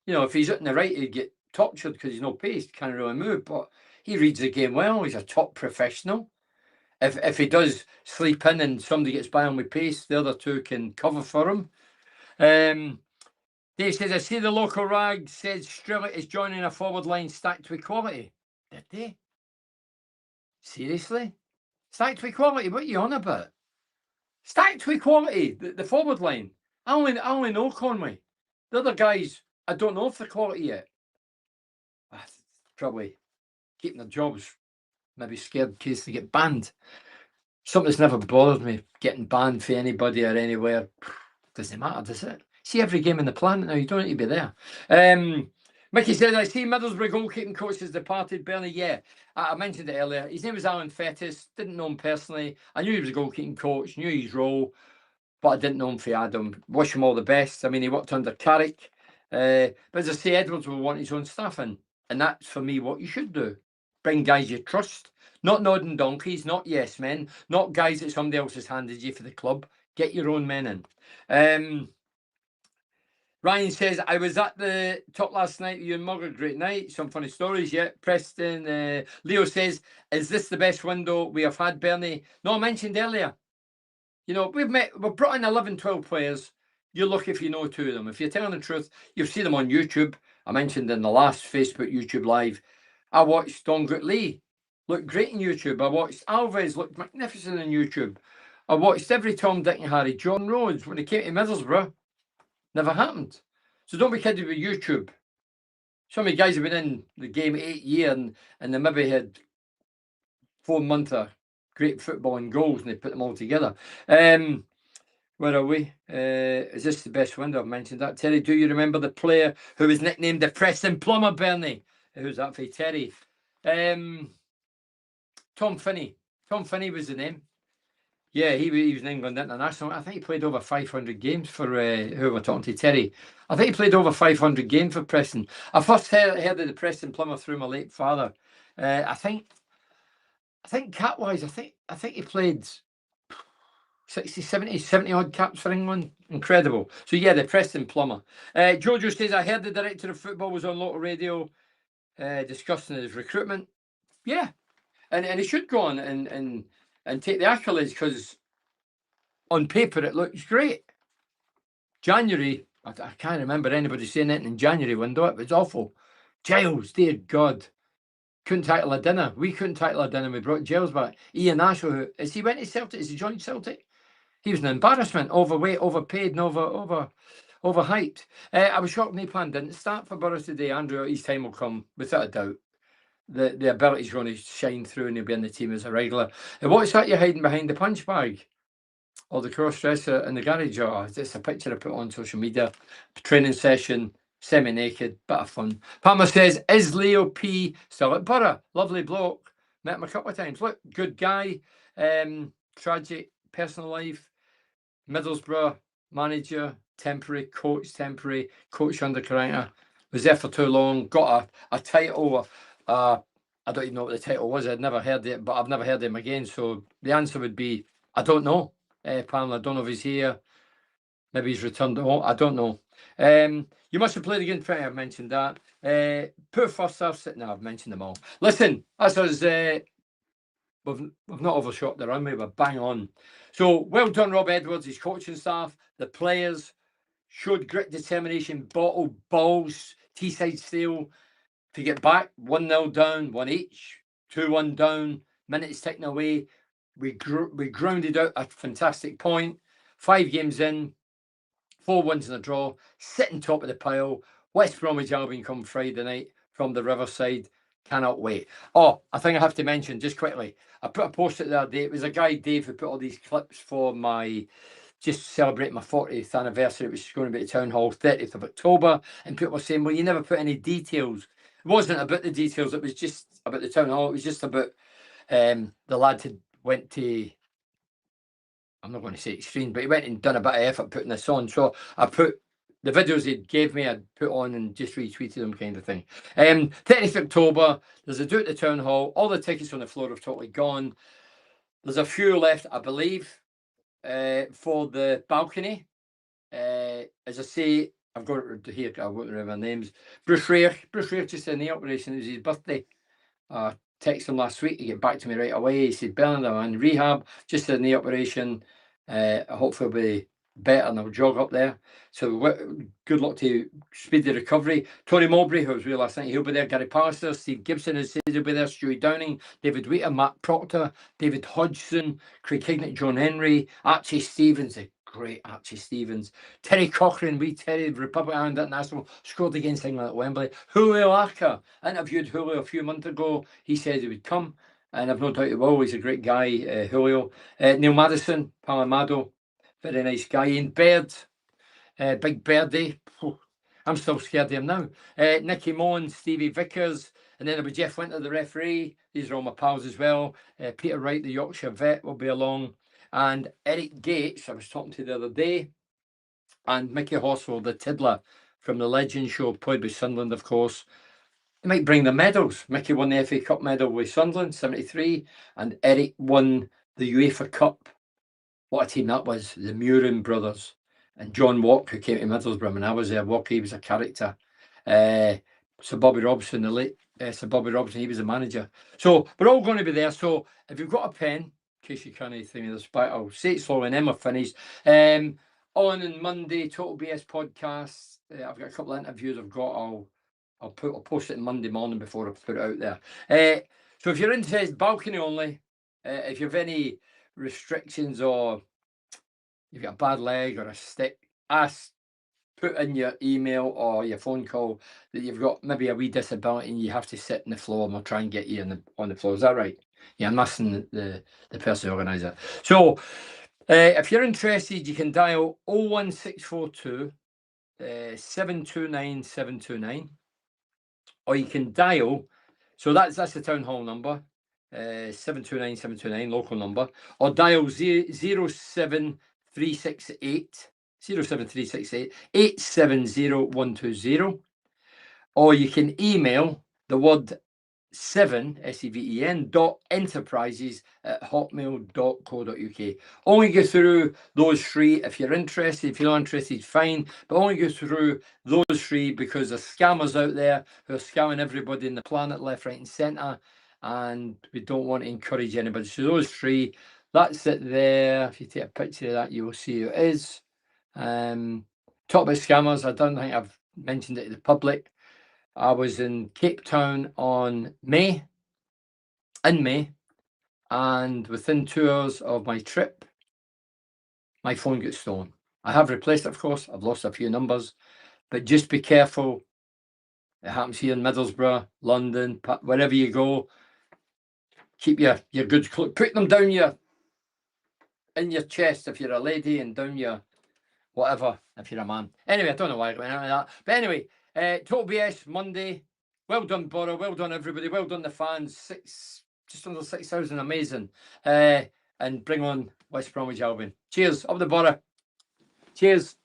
You know, if he's at the right, he'd get tortured because he's no pace, can't really move, but he reads the game well. He's a top professional. If he does sleep in and somebody gets by on with pace, the other 2 can cover for him. Dave says, I see the local rag says Strillett is joining a forward line stacked with quality. Did they? Seriously? Stacked with quality? What are you on about? Stacked with quality, the forward line. I only know Conway. The other guys, I don't know if they're quality yet. Probably keeping their jobs, maybe scared in case they get banned. Something that's never bothered me, getting banned for anybody or anywhere. Doesn't matter, does it? See every game in the planet now, you don't need to be there. Mickey says, I see Middlesbrough goalkeeping coach has departed. Bernie, yeah, I mentioned it earlier. His name was Alan Fettis, didn't know him personally. I knew he was a goalkeeping coach, knew his role, but I didn't know him for Adam. Wish him all the best. I mean, he worked under Carrick. But as I say, Edwards will want his own stuff in. And that's, for me, what you should do. Bring guys you trust. Not nodding donkeys, not yes men, not guys that somebody else has handed you for the club. Get your own men in. Ryan says, I was at the top last night with you and Mugger. Great night. Some funny stories, yeah. Preston. Leo says, is this the best window we have had, Bernie? No, I mentioned earlier. You know, we've brought in 11, 12 players. You're lucky if you know 2 of them. If you're telling the truth, you'll see them on YouTube. I mentioned in the last Facebook YouTube Live, I watched Don Lee look great in YouTube. I watched Alves look magnificent in YouTube. I watched every Tom, Dick and Harry. John Rhodes, when he came to Middlesbrough, never happened. So don't be kidded with YouTube. Some of the guys have been in the game 8 years and they maybe had 4 months of great football and goals and they put them all together. Where are we? Is this the best window? I've mentioned that. Terry, do you remember the player who was nicknamed the Preston Plumber, Bernie? Who's that for Terry? Tom Finney. Tom Finney was the name. Yeah, he was in England international. I think he played over 500 games for, who am I talking to? Terry. I think he played over 500 games for Preston. I first heard of the Preston Plumber through my late father. I think cap-wise, I think he played 60, 70 odd caps for England. Incredible. So yeah, the Preston Plumber. Jojo says, I heard the director of football was on local radio discussing his recruitment. Yeah. And he should go on and take the accolades because on paper it looks great. January, I can't remember anybody saying anything in January window. It was awful. Giles, dear God. Couldn't title a dinner. We couldn't title a dinner. We brought Giles back. Ian Ashwell, as he went to Celtic, as he joined Celtic, he was an embarrassment. Overweight, overpaid, and overhyped. I was shocked Naplan didn't start for Borough today. Andrew, his time will come, without a doubt. the ability is going to shine through and he'll be in the team as a regular. And what's that you're hiding behind the punch bag? Or the cross-dresser in the garage? Oh, it's a picture I put on social media. Training session, semi-naked, bit of fun. Palmer says, is Leo P still at Borough? Lovely bloke. Met him a couple of times. Look, good guy. Tragic personal life. Middlesbrough manager, temporary coach under Carragher. Was there for too long. Got a title. I don't even know what the title was. I'd never heard it, but I've never heard him again. So the answer would be, I don't know. Pamela, I don't know if he's here. Maybe he's returned home. I don't know. You must have played against Premier. I've mentioned that. Poor first half sitting. No, I've mentioned them all. Listen, as was, we've not overshot the runway. We're bang on. So well done, Rob Edwards, his coaching staff, the players showed grit, determination, bottle balls, Teesside steel to get back 1-0 down, one each, 2-1 down. Minutes ticking away. We grounded out a fantastic point. 5 games in, 4 wins and a draw, sitting top of the pile. West Bromwich Albion come Friday night from the Riverside. Cannot wait. Oh, I think I have to mention just quickly. I put a post it the other day. It was a guy, Dave, who put all these clips for my just celebrate my 40th anniversary, which is going to be at Town Hall, 30th of October. And people were saying, well, you never put any details. It wasn't about the details. It was just about the Town Hall. It was just about the lad who went to, I'm not going to say extreme, but he went and done a bit of effort putting this on. So I put the videos he gave me, I'd put on and just retweeted them, kind of thing. 30th October, there's a do at the Town Hall. All the tickets on the floor have totally gone. There's a few left, I believe, for the balcony. As I say, I've got it here, I've got their names. Bruce Rare just in the operation. It was his birthday. Texted him last week to get back to me right away. He said, Bernard, I'm in rehab, just in the operation. Hopefully I'll be better and I'll jog up there. So good luck to speedy recovery. Tony Mowbray, who was with last night, he'll be there. Gary Pallister, Steve Gibson has said he'll be there. Stewie Downing, David Wheater, Matt Proctor, David Hodgson, Craig Hignett, John Henry, Archie Stevens, the great Archie Stevens, Terry Cochrane, Terry, Republic Island International, scored against England at Wembley. Julio Arca, interviewed Julio a few months ago. He said he would come, and I've no doubt he will. He's a great guy, Julio. Neil Madison, Palamado, very nice guy. Ian Baird, Big Birdie. I'm still scared of him now. Nicky Moen, Stevie Vickers, and then there'll be Jeff Winter, the referee. These are all my pals as well. Peter Wright, the Yorkshire vet, will be along. And Eric Gates, I was talking to the other day, and Mickey Horsford, the Tiddler from the Legend Show, played with Sunderland, of course. They might bring the medals. Mickey won the FA Cup medal with Sunderland, 73, and Eric won the UEFA Cup. What a team that was. The Murin brothers. And John Walk, who came to Middlesbrough when I was there. Walk, he was a character. Sir Bobby Robson, the late Sir Bobby Robson, he was the manager. So we're all going to be there. So if you've got a pen, in case you can't think of this back, I'll say it slowly and then we're finished. On Monday, Total BS podcast. I've got a couple of interviews I've got. I'll post it Monday morning before I put it out there. So if you're interested, balcony only. If you have any restrictions or you've got a bad leg or a stick, put in your email or your phone call that you've got maybe a wee disability and you have to sit on the floor, and we'll try and get you on the floor. Is that right? Yeah, I'm asking the person who organised it. So if you're interested, you can dial 01642 729 729, or you can dial, so that's the Town Hall number, 729 729, local number, or dial 07368 870 120, or you can email the word 7 seven.enterprises@hotmail.co.uk. Only go through those 3 if you're interested. If you're not interested, fine, but only go through those 3 because there's scammers out there who are scamming everybody in the planet, left, right and centre, and we don't want to encourage anybody. So those 3, that's it there. If you take a picture of that, you will see who it is. Talk about scammers, I don't think I've mentioned it to the public. I was in Cape Town in May, and within 2 hours of my trip, my phone got stolen. I have replaced it, of course. I've lost a few numbers, but just be careful. It happens here in Middlesbrough, London, wherever you go. Keep your good clothes. Put them down in your chest if you're a lady, and down your whatever if you're a man. Anyway, I don't know why I went into that. But anyway, Total BS Monday. Well done, Borough. Well done, everybody. Well done, the fans. Just under 6,000. Amazing. And bring on West Bromwich Albion. Cheers. Up the Borough. Cheers.